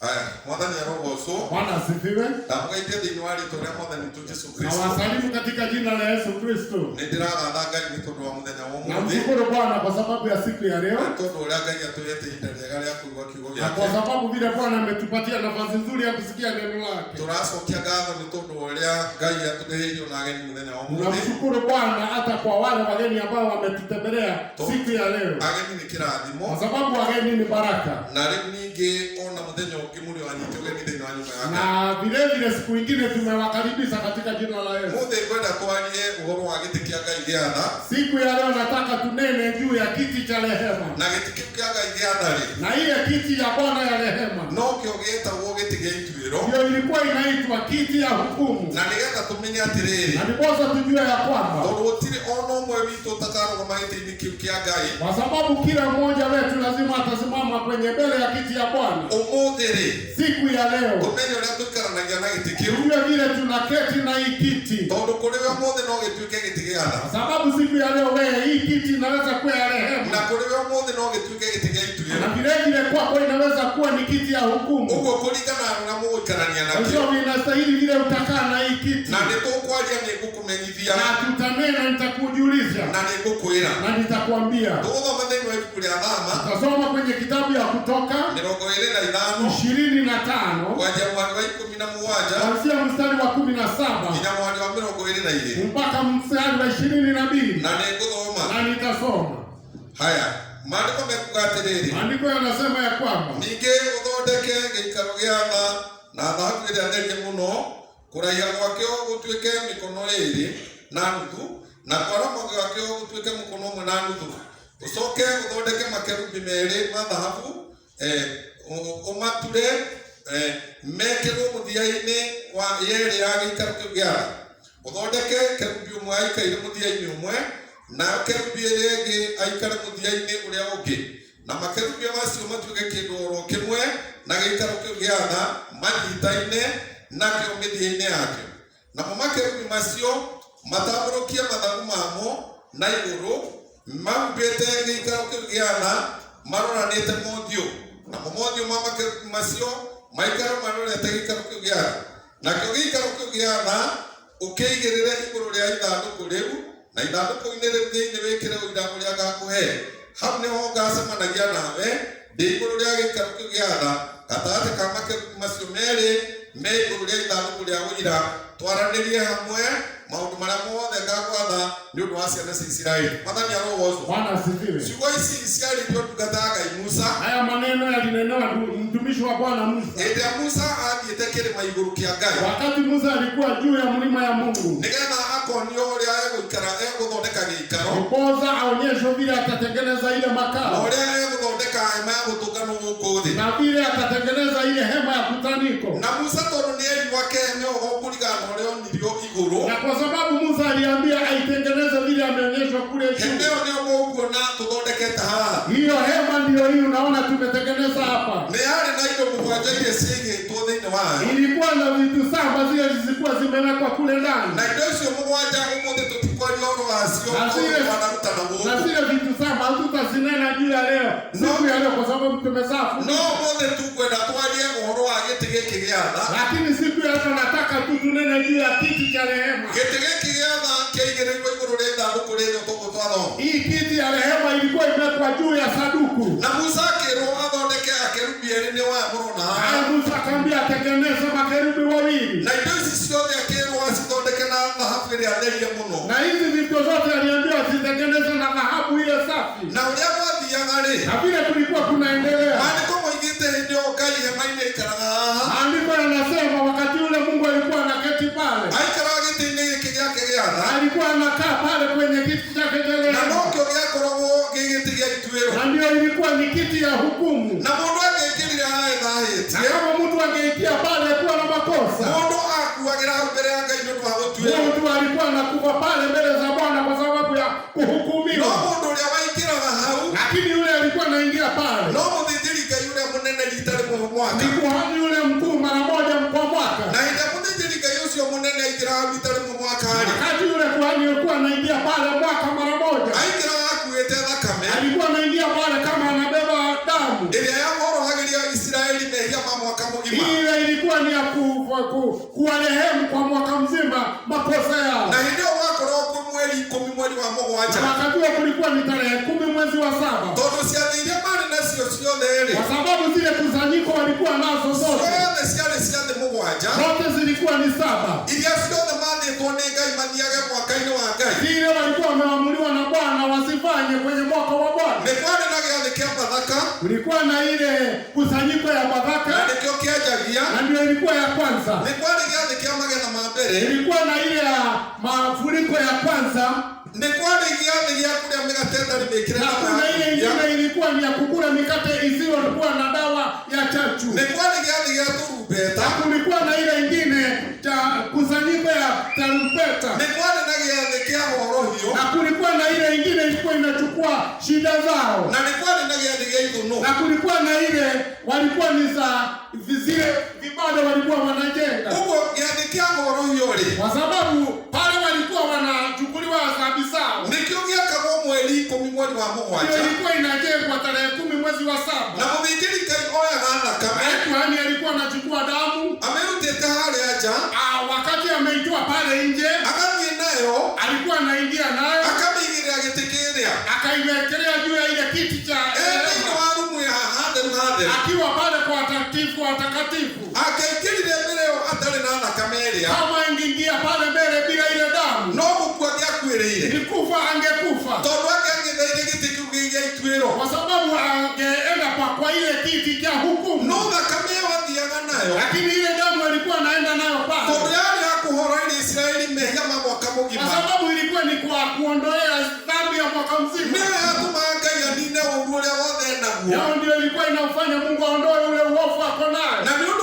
Haya, mwadhani ya roho so. Bwana asifiwe. Na mkaite dinwali tore mwadhani tu Yesu Kristo. Na wasalimu katika jina la Yesu Kristo. Nindiraga thanga ni tondu wa muthenya wa umuthi. Namshukuru Bwana kwa sababu ya siku ya leo. Tondu uria Ngai atuyete ihinda riega ria kuigua kiugo giake. Kwa sababu vile Bwana ametupatia nafasi nzuri ya kusikia neno lake. Turacokia ngatho ni tondu uria Ngai atugereirio na ageni muthenya wa umuthi. Namshukuru Bwana hata kwa wale wageni ambao wametutembelea siku ya leo. Ageni ni kirathimo. Kwa sababu wageni ni baraka. Na riu ningi ona muthenya ukimuri wa nyito gani thini wa nyumba yake. Na vile siku nyingine tumewakaribisha katika jina la Yesu. Muthe kwenda twarie uhoro wa giti kia Ngai giatha. Siku ya leo nataka tunene juu ya kiti cha rehema. Na giti kia Ngai giatha ri. Na ile kiti ya Bwana ya rehema. No kio gitagwo giti gia ituiro. Ndio ilikuwa inaitwa kiti ya hukumu. Na nigetha tumenye atiriri. Na ndiposa tujue ya kwamba tondu gutiri ono mwe witu takarugama giti-ini kiu kia Ngai. Kwa sababu kila mmoja wetu lazima atasimama kwenye mbele ya kiti ya Bwana. Umuthi ri. Siku ya leo. Tumenye uria tuikaranagia na giti kiu. Tujue vile tunaketi na hii kiti. Tondu kuri we umuthi no gituike giti giatha. Kwa sababu siku ya leo wewe hii kiti inaweza kuwa ya rehema. Na kuri we umuthi no gituike giti gia ituiro. Na vile kwako inaweza kuwa ni kiti ya hukumu. Ugo kuringana na muguikarania na kio. Sio inastahili vile utakaa na hii kiti. Na nitukwaria nigukumenyithia. Na tutanena nitakujulisha. Na nigukwira. Na nitakwambia. Tuguthoma thiini wa ibuku ria Thama. Tutasoma kwenye kitabu ya Kutoka 25 kuanzia mwaka wa 17 kuanzia mstari wa 17 nginya mwaka wa 22 mpaka mstari wa 22. Na niguthoma. Na nitasoma. Haya, maandiko mekuga atiriri. Maandiko yanasema ya kwamba ningi uthondeke giikaro gia tha na thahabu iria therie muno, kuraiha gwakio gutuike mikono iri na nuthu, na kwarama gwakio gutuike mukono umwe na nuthu. Ucoke uthondeke makerubi meri ma thahabu, umature mekirwo muthia-ini wa yeri ya giikaro kiu gia tha. Uthondeke kerubi umwe aikaire muthia-ini umwe, na kerubi iria ingi aikare muthia-ini uria ungi, na makerubi macio matuike kindu oro kimwe na giikaro kiu gia tha manyitaine nakio mithia-ini yakio. Namo makerubi macio matamburukie mathagu mamo na iguru, mahumbite giikaro kiu gia tha maroranite mothiu. Namo mothiu ma makerubi macio maikaro marorete giikaro kiu gia tha. Nakio giikaro kiu gia tha ukiigirire iguru ria ithanduku riu, na ithanduku-ini riu thiini wikire iramu ria ngakuhe. Hau niho ngacemanagia nawe ndi iguru ria giikaro kiu gia tha gatagati ka makerubi macio meri me iguru ria ithanduku ria uira, twaranirie hamwe maundu maria mothe ngagwatha ni undu wa ciana cia Isiraeli. Mwathani arogoocwo. Bwana asifiwe. Ciugo ici ciaririo ndungata ya Ngai Musa. Haya maneno yalinenewa mtumishi wa Bwana Musa. Ĩrĩa Musa athiĩte kĩrĩma igũrũ kĩa Ngai. Wakati Musa alikuwa juu ya mlima ya Mungu. Nĩgetha akonio ũrĩa egũikara egũthondeka gĩikaro. Kupoza aonyeshwe vile atatengeneza ile makao. Na ũrĩa egũthondeka hema ya gũtũnganwo gũkũ thĩ. Na vile atatengeneza ile hema ya kutaniko. Na Musa tondũ nĩ erirwo akene ũhoro kũringana na ũrĩa onirio igũrũ. Na kwa sababu Musa aliambia aitengeneze vile ameonyeshwa kule juu. Hĩndĩ ĩyo nĩo mũkuona tũthondekete haha. Hiyo hema ndio hii unaona tumetengeneza hapa. Nĩ yarĩ na indo mũgwanja iria ciigĩtwo thĩinĩ wayo. Ilikuwa na vitu saba zile zilikuwa zimewekwa kule ndani. Na indo icio mũgwanja ũmũthĩ tũtikwaria ũhoro wacio wanarutana gũkũ. Na zile vitu saba hatutazinena juu ya leo. Siku ya leo kwa sababu tumesafu. No ũmũthĩ tukwenda twarie ũhoro wa gĩtĩ gĩkĩ gĩa tha. Lakini siku ya leo nataka tu tunene juu ya kiti cha rehema. Gĩtĩ gĩkĩ gĩa tha kĩaigĩrĩirwo igũrũ rĩa ithandũkũ rĩrĩa twathoma. Hii kiti ya rehema ilikuwa imewekwa juu ya saduku. Na Musa akĩrwo athondeke akerubi erĩ nĩ wa mũrona haha. Musa akamwambia atengeneze makerubi wawili. Na indo ici ciothe akĩrwo acithondeke na thahabu ĩrĩa therie mũno. Na hizi vitu zote aliambiwa zitengeneze na dhahabu ile safi. Na ũrĩa gwathiaga rĩ, na vile kulikuwa kunaendelea, maandĩko moigĩte hĩndĩ ĩyo Ngai hema-inĩ aikaraga haha. Maandiko yanasema wakati ule Mungu alikuwa anaketi pale. Aikaraga gĩtĩ-inĩ gĩkĩ gĩake gĩa tha. Alikuwa anakaa pale kwenye kiti chake cha rehema. Na nokĩo gĩakoragwo gĩ gĩtĩ gĩa ituĩro. Na ndio ilikuwa ni kiti ya hukumu. Na mũndũ angĩaingĩrire haha ethahĩtie. Na kama mtu angeingia pale kuwa na makosa, mũndũ akuagĩra hau mbere ya Ngai nĩ ũndũ wa gũtuĩrwo. mtu alikuwa anakufa pale mbele za Bwana kwa sababu ya kuhukumiwa. No mũndũ ũrĩa waingĩraga hau, lakini yule alikuwa anaingia pale, no mũthĩnjĩri Ngai ũrĩa mũnene rita rĩmwe mwaka. Ni kuhani yule mkuu mara moja kwa mwaka. Na hĩndĩ mũthĩnjĩri Ngai ũcio mũnene aingĩraga rita rĩmwe mwaka rĩ, wakati yule kuhani alikuwa anaingia pale mwaka mara moja, aingĩraga akuĩte thakame. alikuwa anaingia pale kama anabeba damu ĩrĩa yahorohagĩria Isiraeli Israeli mehia mwaka mzima. Ile ilikuwa ni ya kuwarehemu kwa mwaka mzima makosa yao. Na ndio wako roho mwezi 10 mwezi wa mugwanja. Wakati kulikuwa ni tarehe 10 mwezi wa 7. Todo siadhiria mali na sio lele. Kwa sababu zile kusanyiko walikuwa nazo zote. Siade mugwanja. Zote zilikuwa ni 7. Ili asio na mali tuonega imani yake mwaka ine wa Ngai. Zile walikuwa wameamuliwa na Bwana wasifanye kwenye mwaka wa Bwana. Nekwane na gya Bathaka. Kulikuwa na ile kusanyiko ya Bathaka. Na nikio kiajagia. Na ndio ilikuwa ya kwanza. Nekwane gya magana mabere. Ilikuwa na ile ya mafuriko ya kwanza. Nekwane gya kulia mikate limekira na kuna ile ingine ilikuwa ni ya kukula mikate isiyokuwa na dawa ya chachu. Nekwane gya turubeta. Na kulikuwa na ile ingine cha kusanyiko ya tarumbeta. Nekwane na gya horohio. Na kulikuwa na ile ingine ilikuwa inachukua shida zao. Na nekwane na gya ituno. Na kulikuwa na ile walikuwa ni za zile vibada walikuwa wanajenga. Huko gya horohio ile. Kwa sababu pale walikuwa wanachukuliwa adhabu zao. Nikiongea kama mwezi 10 mwezi wa mugwanja. Hiyo ilikuwa inajengwa tarehe 10 mwezi wa 7. Na mubikiri kai oya gana kama. Kwani alikuwa anachukua damu. Amerutete hali aja. Wakati ameitoa pale nje. Akamye nayo. Alikuwa anaingia nayo. Akamigiria gitekerea. Akaiwekelea juu ya ile kiti cha ni warumu ya hade. akiwa pale kwa watakatifu. Akaikirire mbele atari na kameria. Kama ingiingia pale mbele bila ile damu. No mukwa gyakwirire. Nikufa angekufa. Todo angetheire giti kiugigia itwiro. Kwa sababu angeenda kwa ile kiti cha hukumu. No kamea wathiaga nayo. Lakini ile damu alikuwa anaenda nayo pale. Todo yale hakuhora ile Israeli mehia mwaka mzima. Kwa sababu ilikuwa ni kwa kuondolea dhambi ya mwaka mzima. Ndio yatumanga ya nina urule wothe naguo. Yao ndio ilikuwa inafanya Mungu aondoe ule uovu ako nayo. Na ndio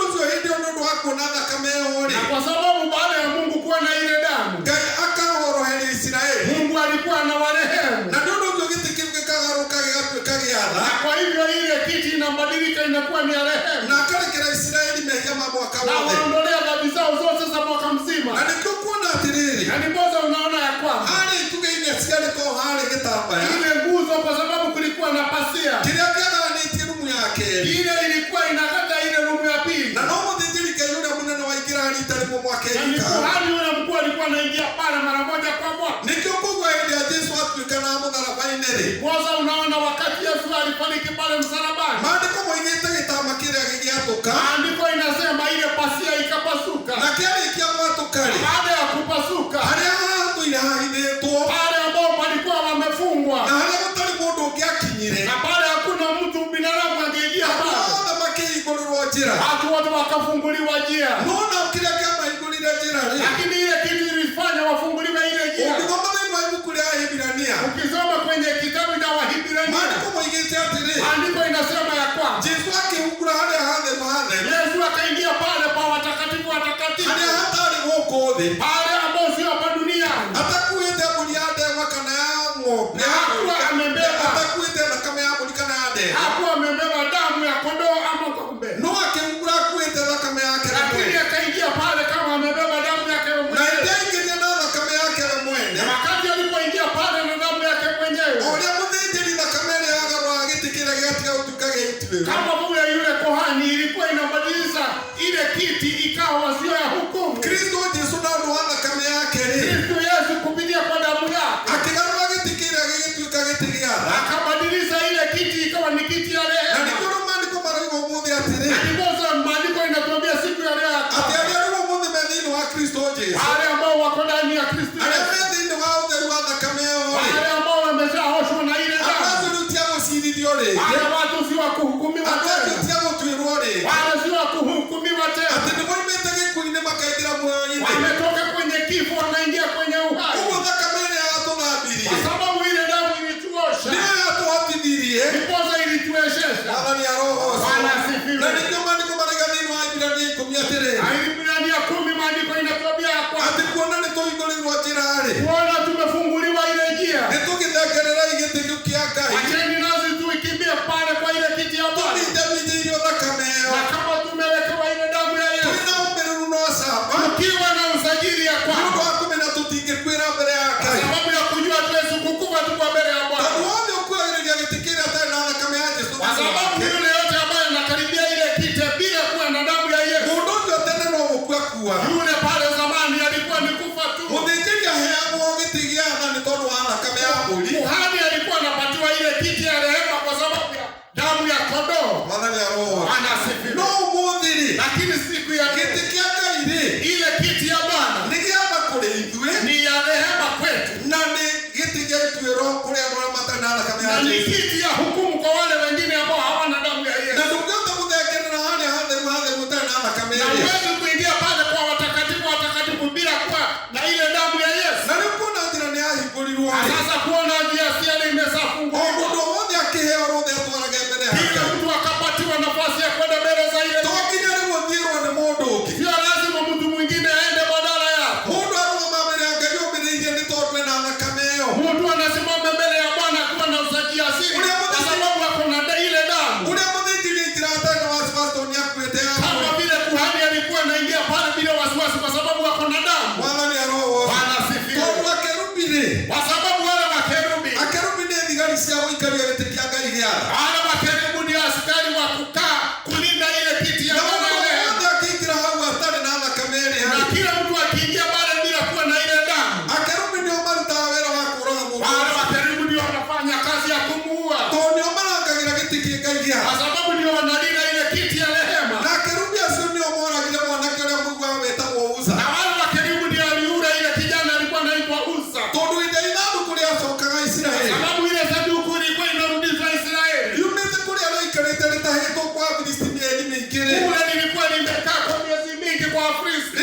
ndio ndio wako na kamea ore. Na kwa sababu baada ya Mungu kuwa na ile damu, Ngai akahorohera Israeli. Mungu alikuwa anawarehemu. Na ndio ndio giti kikagaruka gikagiatha. Na kwa hivyo ile kiti inabadilika inakuwa ni ya rehema. Na akarekera Israeli mehia mwaka Na wothe. waondolea dhambi zao zote za mwaka mzima. Na ndio kuona atiriri. Na ndiposa unaona ya kwamba hali tugeine sigale ko hali kitambaya. ile nguzo kwa sababu kulikuwa na pasia. Kile kiaga ni tirumu yake. Ile ilikuwa inakata ile rumu ya pili. Na no mudhiri kayuna munene wa ikirani talimu mwake. Na ni kuhani yule mkuu alikuwa anaingia pale mara moja kwa mwaka. Nikokugwa ile ya Yesu atukana mudharabainere. Kwanza unaona wakati Yesu alifariki pale msalabani. Maandiko mwenyewe kitama kile kigiatoka. Maandiko inasema ile pasia ikapasuka. Na kile kiamatu kale. Baada ya kupasuka. Hali hapo ile haidetwa. Pale ambao walikuwa wamefungwa. Na hali mtali modo kiakinyire. Na pale hakuna mtu binadamu angeingia pale. Hapo makei koloro jira. Watu wote wakafunguliwa njia. Naona kile kama igulile jira. Lakini ile kitu ilifanya wafunguliwe ile njia. Ukisoma kwenye kitabu cha Wahibrania. Maandiko inasema ya kwamba Yesu akaingia pale pa watakatifu watakatifu. Pale ambao sio hapa duniani. Hakuwa amebeba damu ya kondoo ama ng'ombe. Lakini akaingia pale kama amebeba damu yake mwenyewe. Na wakati alipoingia pale na damu yake mwenyewe. Kama vile yule kohani ilikuwa inabadilisha ile kiti ikawa sio ya hukumu. Kristo Yesu kupitia kwa damu yake akabadilisha ile kiti ikawa ni kiti ya rehema. Na maandiko inatuambia siku ya leo wale ambao wako ndani ya Kristo Yesu, wale ambao wameshaoshwa na ile damu, wale watu si wa kuhukumiwa tena, wale si wa kuhukumiwa tena, wametoka kwenye kifo wanaingia kwenye uhai, kwa sababu ile damu ilituosha, ndiposa ilituwezesha. Bwana asifiwe. Wahibrania 10 maandiko inatuambia kwamba kuona tumefunguliwa ile njia. Acheni nasi tuikimbie pale kwa ile kiti ya Bwana. Na kama tumewekewa ile damu ya Yesu, tukiwa na usajili ya kwamba kwa sababu ya kujua Yesu kukufa tuko mbele ya Bwana. Kwa sababu yule yote ambaye anakaribia ile kiti Kuhani alikuwa anapatiwa ile kiti ya rehema kwa sababu ya damu ya kondoo. Anasifiwa. Lakini siku ya ile kiti ya Bwana ni ya rehema kwetu. Na ni kiti ya hukumu kwa wale wengine ambao hawana damu ya Yesu. Na huwezi kuingia pale kwa watakatifu bila kuwa na ile damu ya Yesu. Sasa kuona njia si imesafungwa. Kila mtu akapatiwa nafasi ya kwenda mbele za ile. Sio lazima mtu mwingine aende badala yako. Mtu anasimama mbele ya Bwana akiwa na ujasiri kwa sababu ako na ile damu. Kama vile kuhani alikuwa anaingia pale bila wasiwasi kwa sababu ako na damu. Bwana asifiwe. Kwa sababu wale makerubi wale makerubi ni askari wa kukaa kulinda ile kiti ya Bwana. Na kila mtu akiingia pale bila kuwa na ile damu, wale makerubi ndio wanafanya kazi ya kumuua. Kwa sababu ndio wanalinda ile kiti ya rehema. Na wale makerubi ndio waliua ile kijana alikuwa anaitwa Uza. Sababu ile sanduku ilikuwa inarudishwa Israeli. Kule lilikuwa limekaa kwa miezi mingi kwa Wafilisti.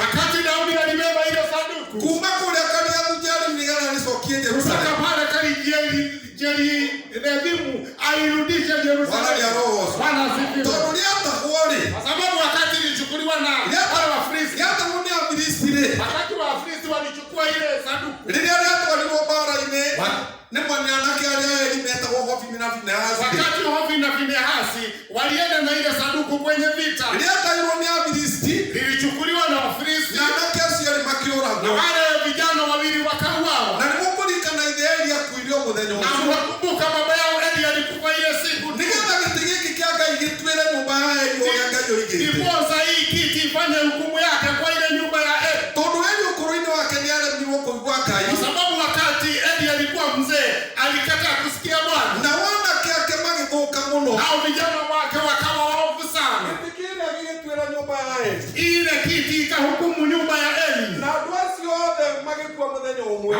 Wakati Daudi alibeba ile sanduku, kutoka pale Jerimu alirudisha Yerusalemu. Bwana asifiwe. Kwa sababu wakati ilichukuliwa na wale Wafilisti, wakati Wafilisti walichukua ile sanduku, wakati Hofni na Finehasi walienda na ile sanduku kwenye vita, lilichukuliwa na Wafilisti na wale vijana wawili wakauawa. Na mwakumbuka baba yao Eli alikufa ile siku. Ndiposa hii kiti ifanye hukumu yake kwa ile nyumba ya Eli. Kwa sababu wakati Eli alikuwa mzee alikataa kusikia Bwana. Hao vijana wake wakawa waovu sana. Ile kiti ikahukumu nyumba ya Eli. Na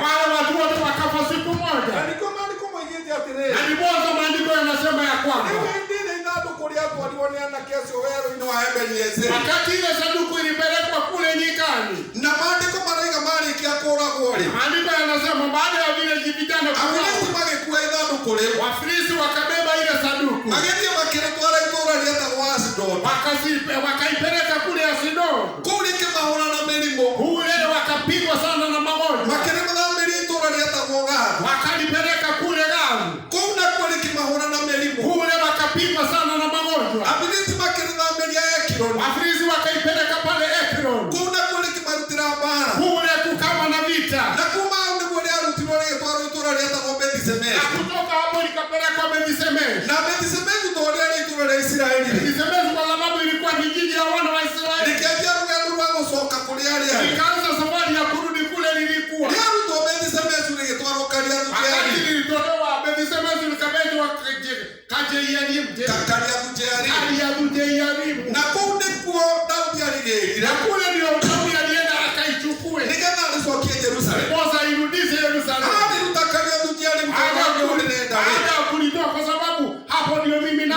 wale watu wote wakafa siku moja. Na ndiposa maandiko yanasema ya kwamba wakati ile sanduku ilipelekwa kule nyikani, maandiko yanasema baada ya vile vijana Wafilisti wakabeba ile sanduku wakaipeleka kule Asidoni. Kule wakapigwa sana na magonjwa, wakalipeleka kule Gamu. Kule wakapigwa sana na magonjwa, Wafilisti wakaipeleka pale Ekron. Kule kukawa na vita, na kutoka hapo likapelekwa Beth-Shemeshi. Beth-Shemeshi kwa sababu ilikuwa ni jiji ya wana wa Israeli. Ikaanza safari ya kurudi kule lilikuwa. Wakati lilitolewa Beth-Shemeshi likabezwa Kiriath-Jearimu. Na kule ndio Daudi alienda akaichukue. Ndiposa irudishe Yerusalemu. Baada ya kulitoa kwa sababu hapo ndio mimi na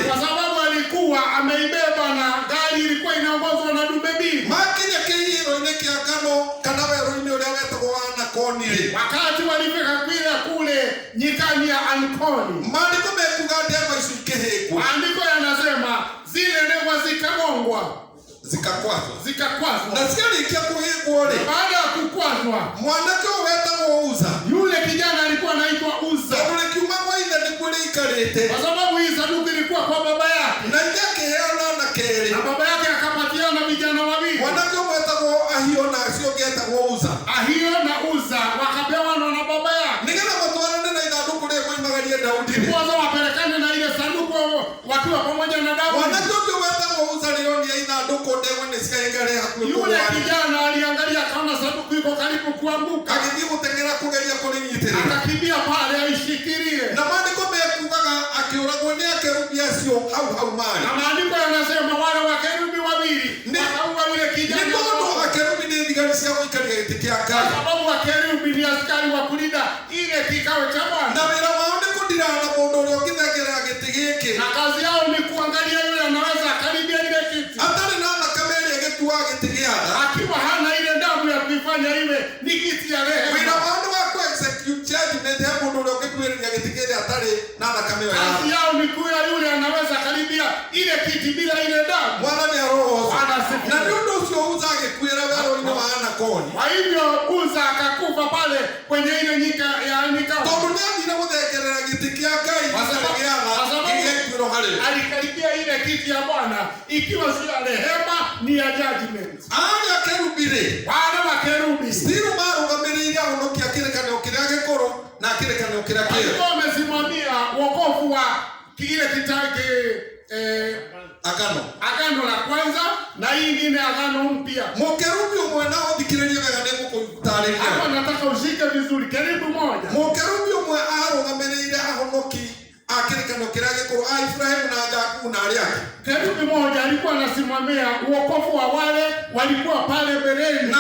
kwa sababu alikuwa ameibeba na gari ilikuwa inaongozwa na dume mbili. Wakati walifika kule nyikani ya Ankoni, maandiko yanasema zile ndegwa zikagongwa, zikakwazwa. Baada ya kukwazwa, yule kijana alikuwa anaitwa Uza. Kwa sababu hii sanduku ilikuwa kwa baba yake, na baba yake akapatiana vijana wawili, Ahio na Uza, wakapewa na baba yake. Kwanza wapelekane na ile sanduku wakiwa pamoja na Daudi. Yule Yule kijana aliangalia kaona sanduku liko karibu kuanguka. Akakimbia pale aishikilie. Na maandiko yanasema wale wakerubi wawili wakaua yule kijana. Sababu wakerubi ni askari wa kulinda ile kikao cha Bwana. Na kazi yao ni kuangalia yule anaweza karibia ile kiti. Akiwa hana ile damu ya kuifanya iwe ni kiti ya rehema. Kazi yao ni kuya yule anaweza karibia ile kiti bila ile damu. Kwa hivyo Uza akakufa pale kwenye ile nyika ya mikao. Alikaribia ile kiti ya Bwana ikiwa si ya rehema ni ya judgment. Wale wakerubi wamesimamia wokovu wa kile kitake agano la kwanza na hii nyingine agano mpya. Hapa nataka ushike vizuri. Kerubi moja kerubi moja alikuwa anasimamia wokovu wa wale walikuwa pale mbeleni.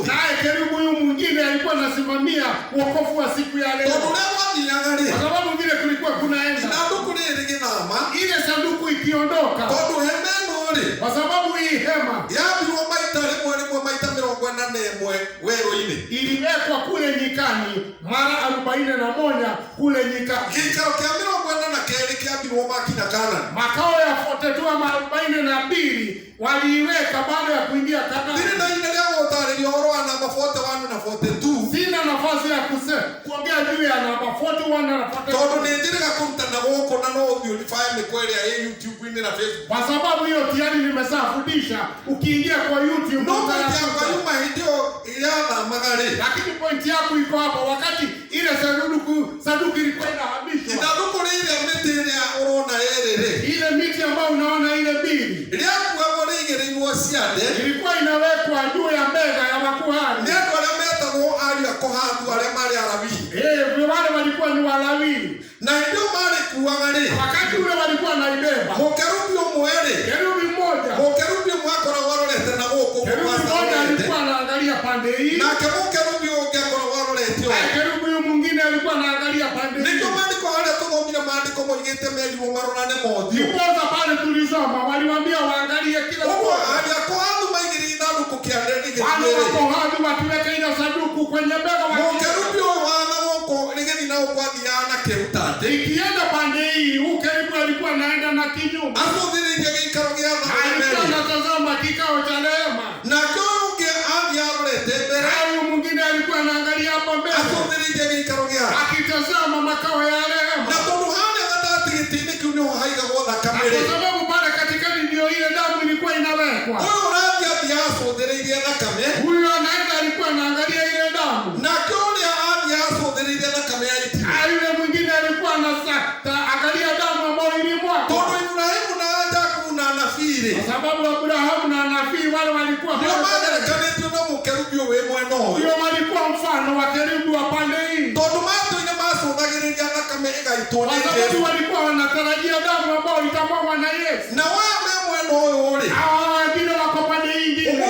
Naye kerubi huyu mwingine alikuwa anasimamia wokovu wa siku ya leo. Kwa sababu vile kulikuwa kunaenda ile sanduku ikiondoka. Kwa sababu hii hema iliwekwa kule nyikani mara 41 kule nyikani. Makao ya 42 waliiweka baada ya kuingia Kanaani. Sina nafasi ya kuongea juu ya namba 41 na 42. Kwa sababu hiyo tayari nimeshafundisha. Ukiingia kwa YouTube lakini point yako iko hapa. Wakati ile sanduku ilikuwa inahamishwa, ile miti ambayo unaona ile mbili ilikuwa inawekwa juu ya meza ya makuhani. Wale walikuwa ni Walawi. Wakati ule walikuwa naibeba kerubi mmoja. Kerubi mmoja alikuwa anaangalia pande hii, na kerubi mwingine alikuwa anaangalia pande hii. Ndipo pale tulisoma waliwaambia waangalie kila watu watuweke ile sanduku kwenye bega ikienda pande hii. Kerubi alikuwa anaenda na kinyume. Alikuwa anatazama kikao cha rehema. Huyu mwingine alikuwa anaangalia hapa mbele akitazama makao ya rehema. Kwa sababu pale katikati ndio ile damu ilikuwa inawekwa. Huyu anaenda alikuwa anaangalia ile damu. Yule mwingine alikuwa anaangalia damu ambayo ilimwagwa. Kwa sababu Abrahamu na nabii wale walikuwa walikuwa mfano wa kerubi wa pande hii. Kwa sababu walikuwa wanatarajia damu ambayo itamwagwa na Yesu. Hawa wengine wako pande hii nyingine.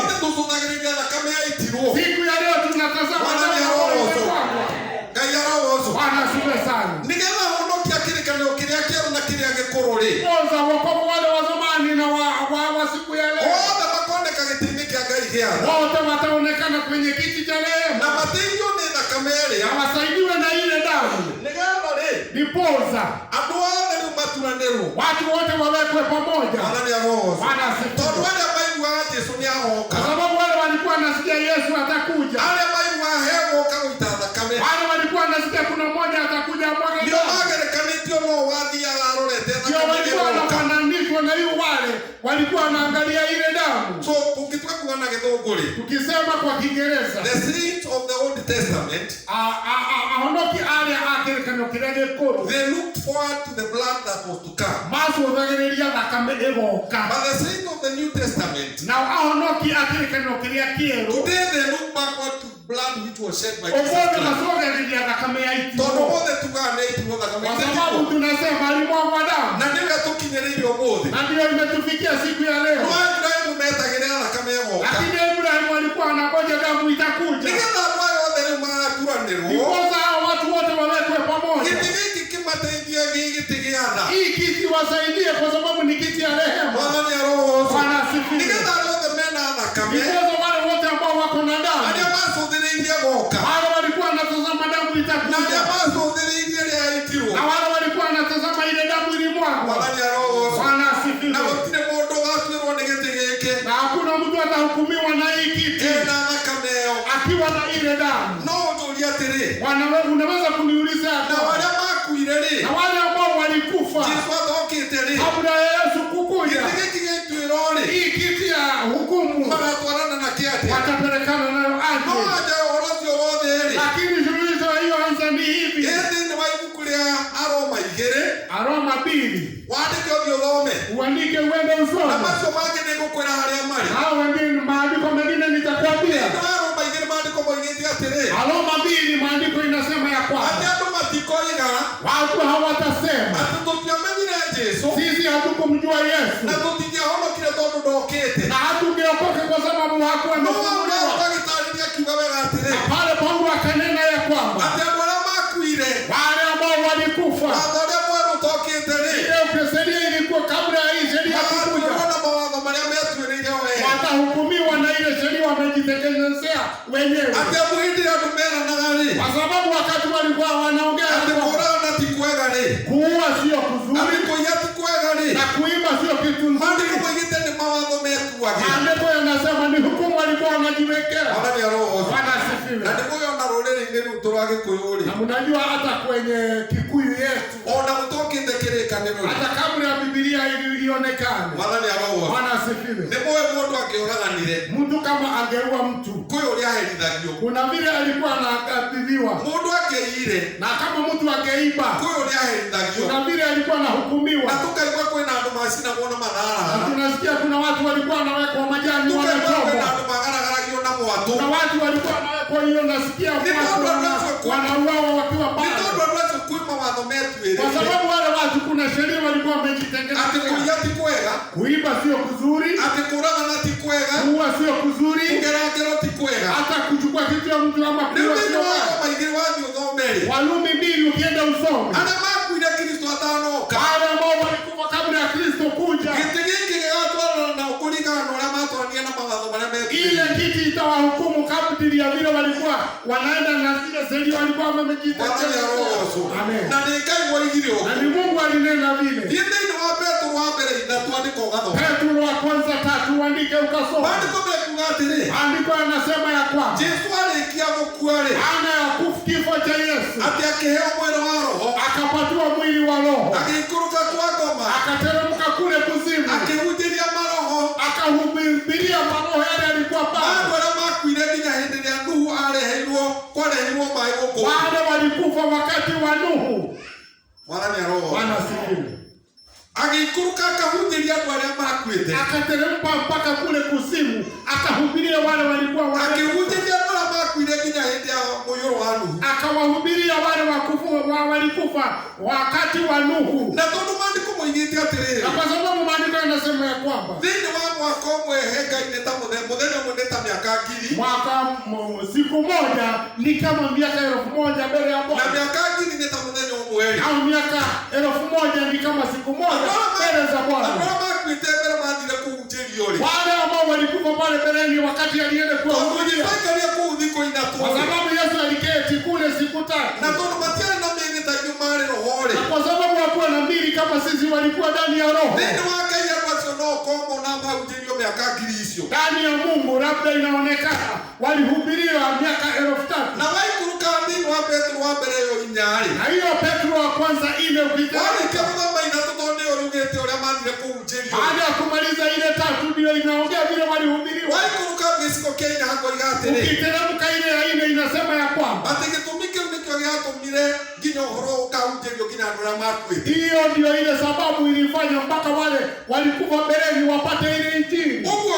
Siku ya leo tunatazama Bwana asifiwe sana. Kwanza wokovu wale wa zamani na wa siku ya leo wote wataonekana kwenye kiti cha rehema. Wasaidiwe na ile damu. Nipoza watu wote wawekwe pamoja. Kwa sababu wale walikuwa wanasikia Yesu atakuja. Wale walikuwa wanasikia kuna mmoja atakuja mmoja. Ndio walikuwa wanafananishwa na hiyo wale walikuwa wanaangalia ile damu. So tukisema kwa Kiingereza, the saints of the Old Testament aondoki ale They looked forward to the blood that was to come. But the saints of the New Testament, today they look backward to blood which was shed by Jesus Christ. Wasaidie kwa sababu ni kiti ya rehema. Bwana asifiwe. Wale wote ambao wako na damu. Wale walikuwa wanatazama damu itakuja. Na wale walikuwa wanatazama ile damu ilimwagwa. Bwana asifiwe. Na hakuna mtu atahukumiwa na hii kiti akiwa na ile damu. Unaweza kuniuliza na wale ambao walikufa kabla ya Yesu kukuja, hii kiti ya hukumu watapelekana nayo aje? Lakini suluhisho hiyo anza ni hivi. Aroma 2 uandike uende usome. Hao wengine maandiko mengine nitakwambia. Aroma 2 maandiko inasema ya kwamba watu hawatasema sisi hatukumjua Yesu na hatungeokoka kwa sababu hakuwa amefufuliwa. Pale Paulo akanena ya kwamba wale ambao walikufa, ile sheria ilikuwa kabla ya hii sheria kuja, watahukumiwa na ile sheria wamejitekelezea wenyewe. Kwa sababu wakati walikuwa wanaongea kuua sio kuzuri na kuimba sio kitu nzuri, maandiko yanasema ni hukumu walikuwa wanajiwekea. Bwana asifiwe. Na mnajua hata kwenye Kikuyu yetu, hata kabla ya Biblia ilionekane, Bwana asifiwe, mtu kama angeua mtu, kuna vile alikuwa anakadhibiwa. Na kama mtu angeiba, kuna vile alikuwa anahukumiwa. Na tunasikia kuna watu walikuwa wanawekwa majani wanachomwa. Kuna watu walikuwa wanawekwa hiyo, nasikia wanauawa wakiwa bado. Kwa sababu wale watu kuna sheria walikuwa wamejitengeneza. Kuiba sio kuzuri, kuua sio kuzuri, hata kuchukua kitu ya mtu ama kuua sio baya. Walumi 2 ukienda usome. Wale ambao walikufa kabla ya Kristo kuja, ile kiti itawahukumu kadiri ya vile walikuwa wanaenda na zile sheria walikuwa wamejitekeleza. Amen. Na ni Mungu alinena vile. Petro wa kwanza 3 uandike ukasoma. Andiko anasema ya kwamba ana ya kifo cha Yesu akapatiwa mwili wa roho, akateremka kule kuzimu, akahubiria maroho yale alikuwa bado. Wale walikufa wakati wa Nuhu. Bwana asifiwe. Akateremka mpaka kule kuzimu, akahubiria wale walikuwa akawahubiria wale walikufa wakati wa Nuhu. Na kwa sababu maandiko yanasema ya kwamba mwaka siku moja ni kama miaka 1000 mbele ya Bwana. Au miaka 1000 ni kama siku moja mbele za Bwana. Wale ambao walikufa pale mbeleni wakati alienda kuwahubiria, kwa sababu Yesu aliketi kule siku 3. Na kwa sababu hakuwa na mwili kama sisi, walikuwa ndani ya roho. Ndani ya Mungu labda inaonekana walihubiriwa miaka 3000. Na hiyo Petro wa kwanza ile baada ya kumaliza ile 3 ndio inaongea vile walihubiriwa. Ukiteremka ile ya 4 inasema ya kwamba mire nginya horo ukaunjerio kina ndora makwe. Hiyo ndio ile sababu ilifanya mpaka wale walikufa mbeleni wapate ile injili. Ugo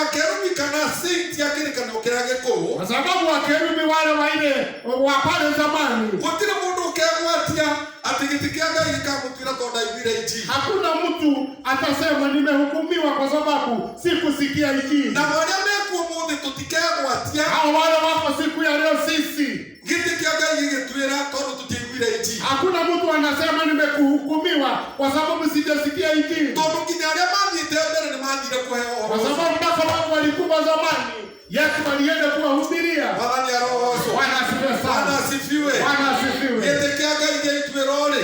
akerubi kana saint yake kana okerage ko. Kwa sababu akerubi wale waile wa pale zamani. Gutire mundu ukegwatia atigitikiaga ikamutwira tonda ibire injili. Hakuna mtu atasema nimehukumiwa kwa sababu sikusikia injili. Na wale mekuo mundi tutikegwatia. Hao wale wako siku ya leo sisi. Gitikiaga igitwira tonda tutigwire injili. Hakuna mtu anasema nimekuhukumiwa kwa sababu sijasikia injili. Tondu kinyaria mangite mbere ni mandire kuheo. Kwa sababu mpaka watu walikufa zamani, Yesu alienda kuwahubiria. Bwana roho. Bwana asifiwe sana. Bwana asifiwe. Bwana asifiwe. Gitikiaga igitwirore.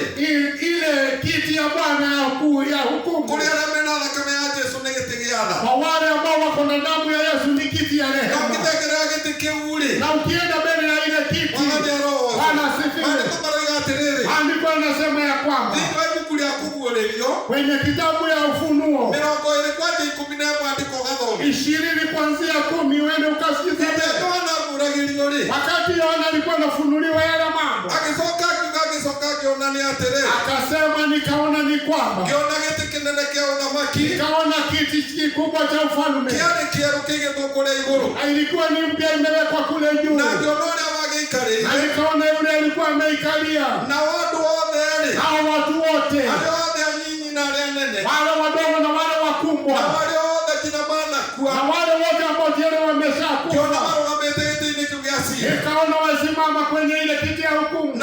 Ile kiti ya Bwana ya hukumu. Kuri aramena thakame ya Yesu ni gitigiana. Kwa wale ambao wako na damu ya Yesu ni kiti ya rehema. Na ukitegera giti kiuri. Na ukienda mbele ya ile kiti. Bwana roho. Bwana asifiwe. Andiko linasema ya kwamba kwenye kitabu ya Ufunuo 20 kuanzia 10 uende ukasikize. Wakati Yohana alikuwa anafunuliwa yale mambo, akasema nikaona ni kwamba nikaona kiti kikubwa cha ufalme. Ilikuwa ni mpya imewekwa kule juu. Na nikaona yule alikuwa ameikalia. Hao watu wote. Wale wadogo na wale wakubwa. Na wale wote ambao tayari wameshakufa. Nikaona wasimama kwenye ile kiti ya hukumu.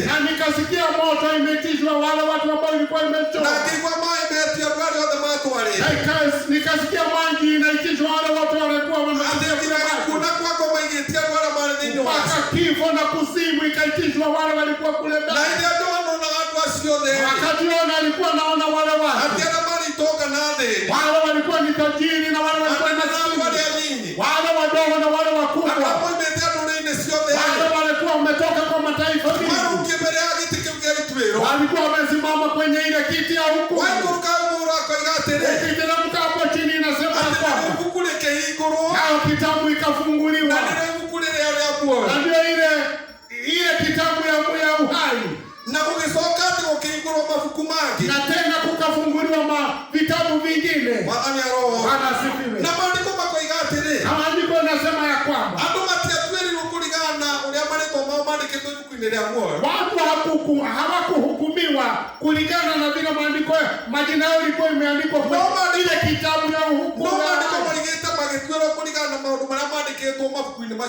Na nikasikia moto imetishwa wale watu ambao ilikuwa imechoma. Nikasikia maji inaitishwa wale watu walikuwa mpaka kifo na kuzimu ikaitishwa wale walikuwa kule ndani. Wakati Yohana alikuwa naona wale watu. Wale walikuwa ni tajiri na wale walikuwa maskini. Wale wadogo na wale wakubwa. Wale walikuwa wametoka kwa mataifa mengi. Walikuwa wamesimama kwenye ile kiti ya hukumu. Ukiteremka hapo chini inasema kwamba nao kitabu ikafunguliwa. Na ndio ile kitabu ya uhai. Na tena kukafunguliwa vitabu vingine. Bwana asifiwe. Na maandiko yanasema ya kwamba watu hawakuhukumiwa kulingana na vile maandiko majina yao ilikuwa imeandikwa kwa ile kitabu ya hukumu.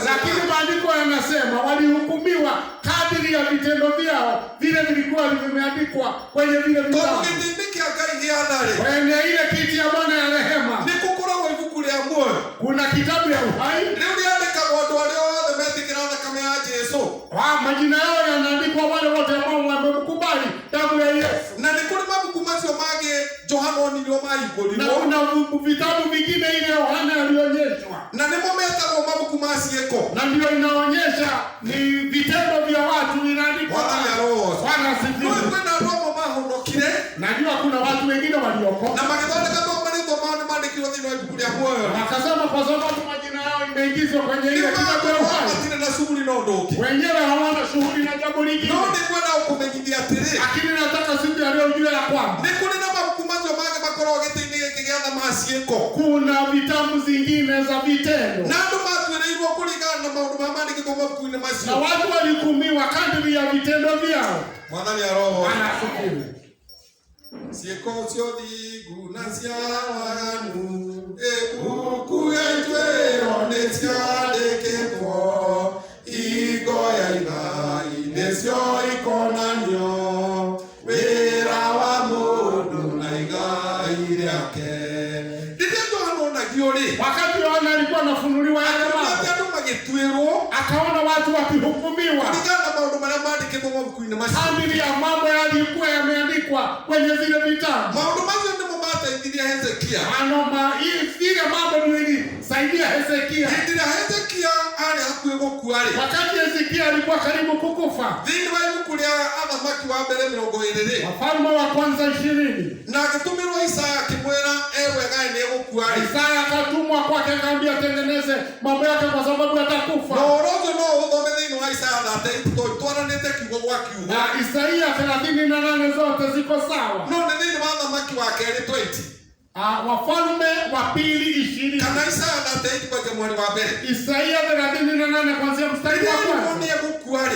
Lakini maandiko yanasema walihukumiwa kadiri ya vitendo vyao vile vilikuwa vimeandikwa kwenye vile vitabu. Kwenye ile kiti ya Bwana ya rehema kuna kitabu ya uhai. Majina yao yanaandikwa wale wote ambao wamekubali damu ya Yesu. Na kuna vitabu vingine ile Yohana alionyeshwa. Na ndio inaonyesha ni vitendo vya watu inaandikwa. Bwana asifiwe. Najua kuna watu wengine waliokoka. Wakasema kwa sababu majina yao imeingizwa kwenye ile kitabu ya uhai. Wenyewe hawana shughuli na jambo lingine. Lakini nataka siku ya leo ujue ya kwamba kuna vitabu zingine za vitendo. Na watu walihukumiwa kadiri ya vitendo vyao. Bwana asifiwe. Sieko siodi gunasia wanu ebuku yetwero nesiadeketwo igoya ina inesio ikonanyo wera wa mundu na igai yake. Wakati Yohana alikuwa anafunuliwa yale mambo, akaona watu wakihukumiwa kadiri ya mambo yalikuwa yameandikwa kwenye zile vitabu. Ile mambo ndio ilisaidia Hezekia. Wakati Hezekia alikuwa karibu kukufa, Wafalme wa kwanza 20. Isaya akatumwa kwake akamwambia tengeneze mambo yake kwa sababu atakufa. uthomethini wa Isaya 38 twaranite kiugo gwa kiugo. Na Isaia 38 zote ziko sawa. No ni thini wa Thamaki wa Kerĩ 20. Wafalme wa Pili 20. Kana Isaya 38 kwa mweri wa mbere. Isaia 38 kuanzia mstari wa kwanza.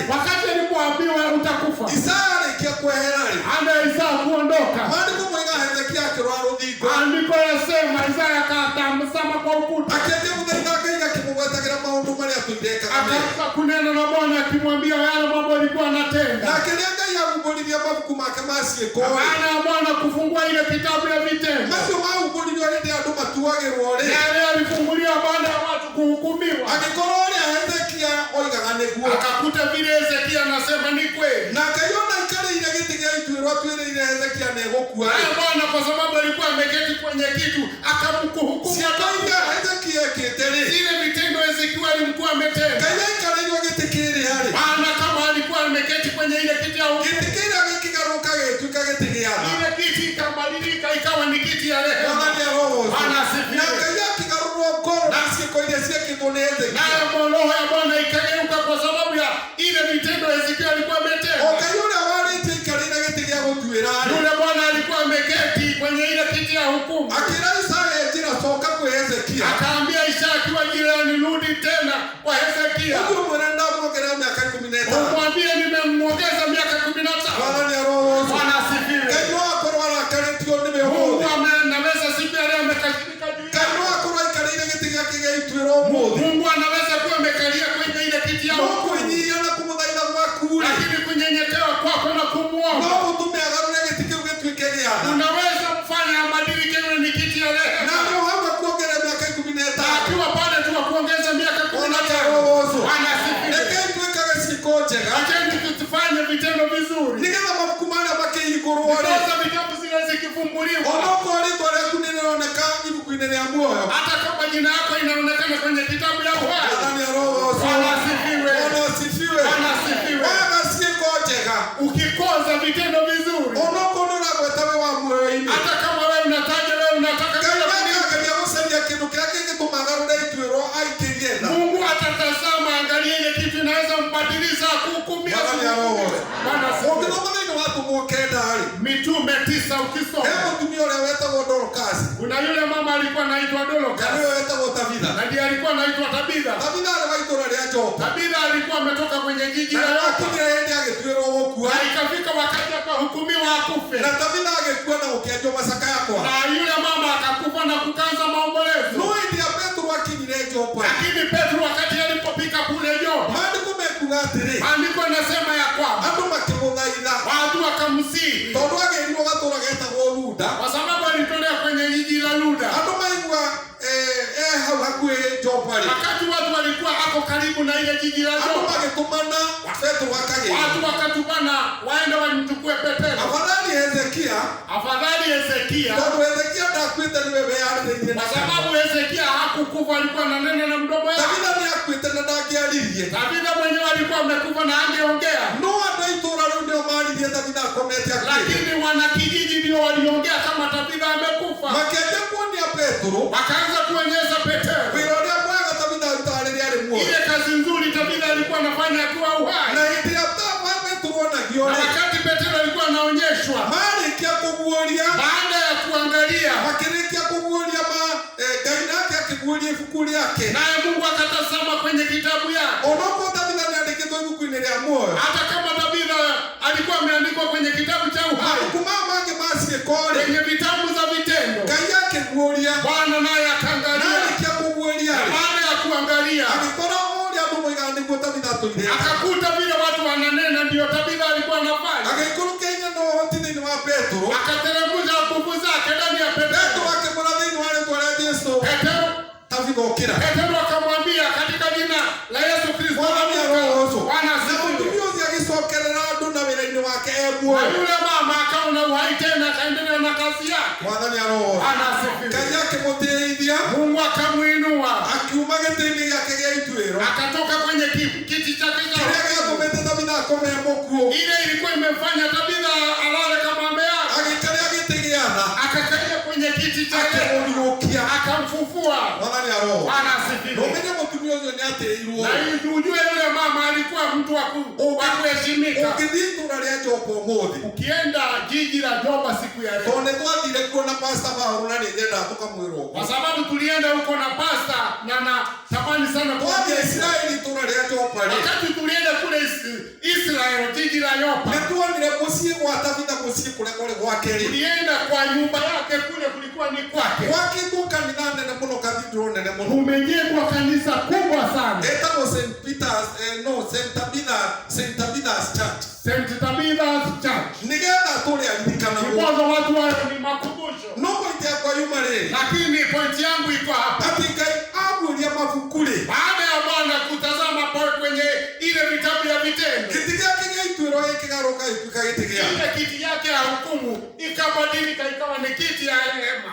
Wakati alipoambiwa utakufa. Isaya alikia kwehera ri. Ana Isaya kuondoka. Maandiko mwenga Hezekia akirwa ruthingo. Andiko yasema Isaya akatamsama kwa ukuta. Akende muthaitha Ngai akimugwetagira maundu maria tutheka. Akaanza kunena na Bwana akimwambia yale mambo alikuwa anatenda. Na kile Ngai agumbulithia mabuku make ma ciĩko. Maana ya Bwana kufungua ile kitabu ya vitendo. Macio magumbulithio hĩndĩ andũ matuagĩrwo rĩ. Yale alifunguliwa baada ya watu kuhukumiwa. Agĩkorwo ũrĩa Hezekia oigaga nĩguo. Akakuta vile Hezekia anasema ni kweli. Na Ngai ona ikarĩire gĩtĩ gĩa ituĩro atuĩrĩire Hezekia nĩegũkua. Bwana kwa sababu alikuwa ameketi kwenye kitu akamkuhukumu. Siakainga Hezekia ekĩte rĩ. Zile vitendo Hezekia alikuwa ametenda. Ngai aikarĩirwo gĩtĩ kĩrĩ harĩ. Maana kama alikuwa ameketi kwenye ile kiti ya hukumu. Gĩtĩ kĩrĩa gĩkĩgarũrũka gĩtuĩka gĩtĩ gĩa tha. Ile kiti ikabadilika ikawa ni kiti ya rehema. Bwana asifiwe. Na Ngai akĩgarũrwo ngoro na ciĩko iria ciekĩtwo nĩ Hezekia. Nayo roho ya Bwana ikageuka kwa sababu ya ile vitendo Hezekia alikuwa ametenda. Ngai ũrĩa warĩtie ikarĩire gĩtĩ gĩa gũtuĩra rĩ. Yule Bwana alikuwa ameketi kwenye ile kiti ya hukumu. Akĩra Isaya njĩra coka kwĩ Hezekia. Akaambia Isaya akiwa jirani, rudi tena kwa Hezekia. Ũguo mwena ndamwongerera mĩaka 15. Umwambie nimemwongeza miaka 15. Bwana nĩ arogoocwo. Bwana asifiwe. Ngai no akorwo arakarĩtio nĩwe Mungu ũmũthĩ. anaweza siku ya leo amekashirika juu Ngai no yako. akorwo aikarĩire gĩtĩ gĩake gĩa ituĩro ũmũthĩ. Mungu anaweza kuwa amekalia kwenye ile kiti ya No hukumu. kwĩnyihia na kũmũthaitha gwaku rĩ. Lakini kunyenyekewa kwako na No kumuomba. ũtũme agarũre gĩtĩ kĩu gĩtuĩke gĩa tha. Unaweza kufanya abadilike iwe ni kiti ya Na rehema. nĩ ũhauga kuongerera mĩaka 15. Akiwa pale tu kuongeza miaka Bwana nĩ 15. arogoocwo. Bwana asifiwe. Rekei twĩkage ciĩko njega. Acheni tufanye vitendo vizuri. Nĩgetha mabuku marĩa makĩhingũrwo rĩ. Sasa vitabu zile zikifumbuliwa. Onokorwo rĩtwa rĩaku nĩ rĩroneka ibuku-inĩ rĩa muoyo. Hata kama jina yako inaonekana kwenye kitabu ya uhai. Bwana nĩ arogoocwo. Bwana asifiwe. Bwana asifiwe. Bwana asifiwe. Waga ciĩko njega. Ukikoza vitendo vizuri. Onokorwo nĩ ũragweta wĩ wa muoyo-inĩ. Hata kama wewe unataja wewe unataka Ngai nĩakageria gũcaria kĩndũ kĩrĩa kĩngĩtũma agarũre ituĩro aikĩrie tha. Mungu atatazama angalia ile kitu inaweza mbadilisha kuhukumia. Bwana nĩ arogoocwo. Bwana asifiwe. Ũngĩthoma thĩinĩ wa Atũmwo 9 rĩ. Mitume 9 ukisoma. He mũtumia ũrĩa wetagwo Dorokasi. Kuna yule mama alikuwa anaitwa Na Dorcas. nĩwe wetagwo Tabitha. Na ndiye alikuwa anaitwa Tabitha. Tabitha arĩ wa itũũra rĩa Jopa. Tabitha alikuwa ametoka kwenye jiji Na la Yopa. akinyire hĩndĩ agĩtuĩrwo gũkua. Na ikafika wakati akahukumiwa akufe. Na Tabitha agĩkua na gũkĩanjwo macakaya kwa. Na yule mama akakufa na kukanza maombolezo. No hĩndĩ ya Petro akinyire Jopa. Lakini Petro wakati alipofika kule Yopa, Maandĩko mekuga atĩrĩ. andiko nasema ya kwamba Andũ makĩmũthaitha. watu wakamsihi Tondũ agĩrirwo gatũũra getagwo Luda. kwa sababu alitolewa kwenye jiji la Luda. Andũ maigua hau hakuhĩ Jopa rĩ. Wakati watu walikuwa hapo karibu na ile jiji la Andũ Yopa, magĩtũmana Petro akagĩa. watu wakatumana waende wamchukue Petro. Afadhali Hezekia. Afadhali Hezekia, Tondũ Hezekia ndakuĩte nĩwe weharĩrĩirie na kwa sababu Hezekia hakukufa, alikuwa ananena na mdomo wake. Tabitha nĩakuĩte na ndangĩaririe. Tabitha mwenyewe alikuwa amekufa na angeongea. No andũ a itũũra rĩu nĩo maririe Tabitha akomete akĩrĩ. Lakini wanakijiji ndio waliongea kama Tabitha amekufa. Makĩambia kuonia Petro. Wakaanza kuonyesha Petro Wĩra ũrĩa mwega Tabitha arutaga rĩrĩa arĩ muoyo. ile kazi nzuri Tabitha alikuwa anafanya akiwa uhai. Na hĩndĩ ĩrĩa Petro onagio Na rĩ. wakati Petro alikuwa anaonyeshwa, Marĩkia kũguũria. baada ya kuangalia, Makĩrĩkia kũguũria Ngai nake akĩguũria ibuku rĩake. naye Mungu akatazama kwenye kitabu yake. Onokorwo Tabitha nĩandĩkĩtwo ibuku-inĩ rĩa muoyo. Hata kama Tabitha alikuwa ameandikwa kwenye kitabu cha uhai, Mabuku maya mangĩ ma ciĩko rĩ. kwenye vitabu za vitendo, Ngai akĩguũria. Bwana naye akaangalia. Narĩkia kũguũria rĩ. Baada ya kuangalia, Agĩkora ũrĩa andũ moigaga nĩguo Tabitha atũire. akakuta vile watu wananena ndio Tabitha alikuwa anafanya. Agĩikũrũkia hinya na ũhoti thĩinĩ wa Petro. Akateremsha nguvu zake ndani ya Petro Petro. akĩmwĩra thĩinĩ wa rĩĩtwa rĩa Jesũ. Petro Tabitha ũkĩra. Petro akamwambia katika jina la Yesu Kristo, Bwana nĩ arogoocwo. Bwana Na asifiwe. mũtumia ũcio agĩcokerera andũ na wĩra-inĩ wake Na muoyo. yule mama akawa na uhai tena, akaendelea na kazi yake. Bwana nĩ arogoocwo. Bwana asifiwe. Ngai akĩmũtĩithia. Mungu akamuinua, Akiuma gĩtĩ-inĩ gĩake gĩa ituĩro. akatoka kwenye kiti chake cha Kĩrĩa gĩatũmĩte Tabitha akome mũkuũ. ile ilikuwa imefanya Tabitha alale kama ameaga. Agĩikaria gĩtĩ gĩa tha. Akakalia kwenye kiti chake, Akĩmũriũkia. akamfufua. Bwana nĩ arogoocwo. Bwana Na asifiwe. ũmenye mũtumia Na ujue yule mama alikuwa mtu wa kuheshimika. Ukienda jiji la Joba siku ya leo, kwa sababu tulienda huko na pasta na natamani sana kwa Israeli wakati tulienda kule Israeli jiji la Yopa, tulienda kwa nyumba yake kule, kulikuwa ni kwake. Kumejengwa kanisa kubwa sana. St. Tabitha's Church. St. Tabitha's Church. Kwa watu wao ni makumbusho. Lakini pointi yangu iko hapa. Baada ya Bwana kutazama kwenye ile vitabu ya vitendo, ile kiti yake ya hukumu ikabadilika ikawa ni kiti ya rehema.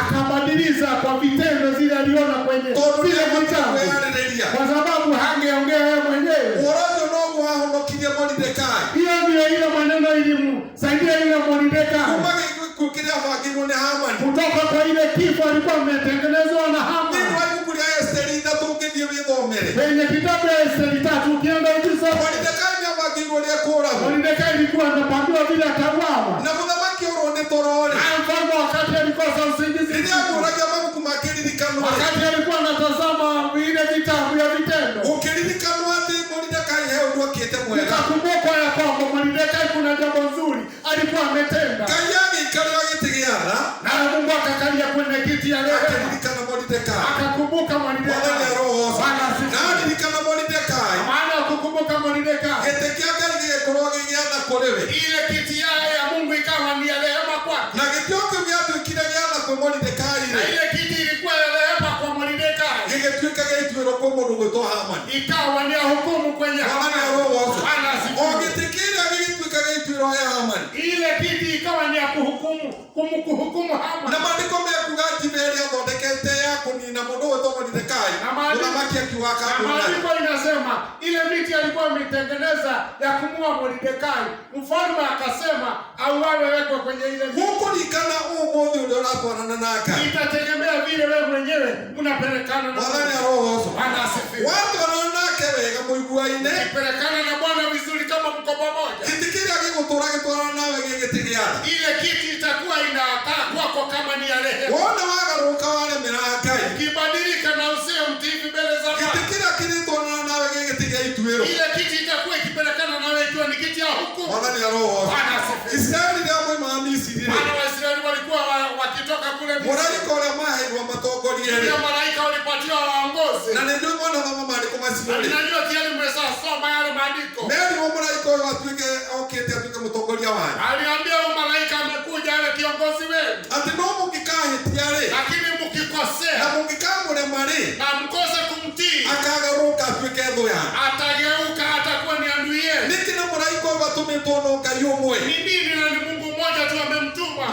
Akabadiliza kwa vitendo zile aliona kwenye zile vitabu, kwa sababu hangeongea yeye mwenyewe. Hiyo ndio ile maneno ilimsaidia ile Mordekai kutoka kwa ile kifo alikuwa ametengenezwa na Haman. Kwenye kitabu ya Esteri 3 ukienda ukisoma, Mordekai alikuwa anapangiwa vile atauawa. Mfalme wakati alikosa usingizi, wakati alikuwa anatazama ile vitabu ya vitendo, nikakumbuka ya kwamba Mordekai kuna jambo nzuri alikuwa ametenda, na Mungu akakalia kwenye kiti ya rehema, akakumbuka Mordekai. Maana kukumbuka Mordekai, ile kiti ya Mungu ikawa ni ya rehema kwake, na ile kiti ilikuwa ya rehema kwa Mordekai, ikawa ni ya hukumu kwenye ile kiti ikawa ni ya kuhukumu Haman. Na maandiko maandiko inasema ile miti alikuwa ametengeneza ya kumua Mordekai, mfalme akasema auawe, wekwe kwenye ile miti. Itategemea vile wewe mwenyewe unapelekana na pelekana na Bwana vizuri, kama mko pamoja, ile kiti itakuwa inakaa kwako kama ni ya rehema. Ukibadilika na usio mtii mbele za Bwana, ile kiti itakuwa ikipelekana nawe ikiwa ni kiti ya hukumu. Waisraeli walikuwa wakitoka kule Misri, malaika walipatiwa waongozi. Na ninajua tayari mmesoma yale maandiko. Aliambia malaika amekuja ale kiongozi wenu, lakini mkikosea na mkose kumtii, atageuka atakuwa ni adui yenu. Ni nini? Na ni Mungu mmoja tu amemtuma,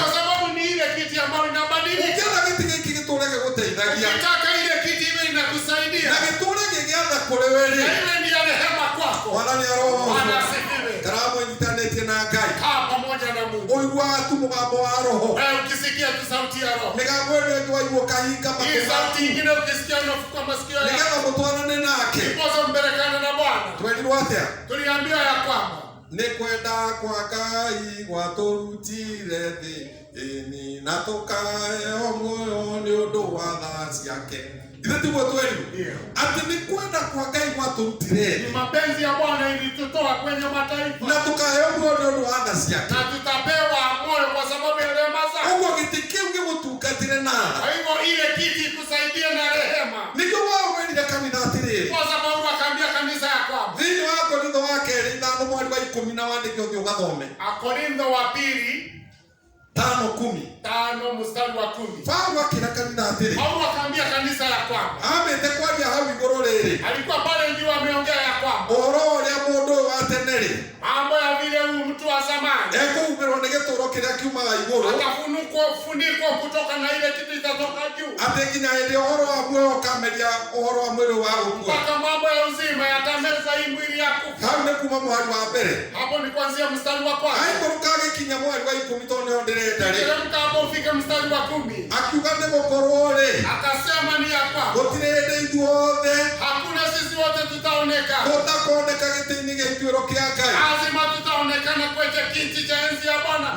kwa sababu ni ile kiti ambayo inabadilika. Ukitaka ile kiti iwe inakusaidia, na ile ni ya rehema kwako. Kaa pamoja na Mungu. Ukisikia tu sauti ya Roho, hii sauti nyingine ukisikia unafuka masikio yako, ndipo mbelekana na Bwana. Tuliambiwa ya kwamba nikwenda kwa Ngai gwaturutire thi ini na tukae muoyo ni undu wa tha ciake. Ati ni kwenda kwa Ngai gwaturutire, ni mapenzi ya Bwana ilitutoa kwenye mataifa, na tukae muoyo ni undu wa tha ciake, na tutapewa moyo kwa sababu ya rehema zake. Ugo gitikie ungegutungatire na kwa hivyo ile kiti kusaidia na rehema, ndio wao wende kanitha atiri, kwa sababu akaambia kanisa ya kwamba thini wa Korintho wa keri 5 mweri wa 10 na wandike uthio gathome Korintho wa pili 5 mstari wa 10. Paulo akira kanitha atiri, Paulo akaambia kanisa ya kwamba amete kwaria hau iguru riri, alikuwa pale ndio ameongea ya kwamba oro ya mundu teneri mambo ya vile mtu wa zamani ekuumirwo ni gituro kiria kiumaga iguru atafunikwa kutoka na ile kitu itatoka juu ati nginya ile uhoro wa muoyo ukameria uhoro wa mwili wa gukua mpaka mambo ya uzima yatameza hii mwili ya kufa. Hau ni kuma mwari wa mbere hapo ni kuanzia mstari wa kwanza aikũrũka gĩkinya mwari wa 10 to nĩyo ndĩrenda rĩ teremka hapo ufike mstari wa 10 akiuga nĩ gũkorwo rĩ akasema ni hapa gũtirĩ hĩndĩ ithuothe hakuna sisi wote tutaoneka tũtakoneka gĩtĩ-inĩ gĩa ituĩro kĩa Ngai lazima tutaonekana kwenye kiti cha enzi ya Bwana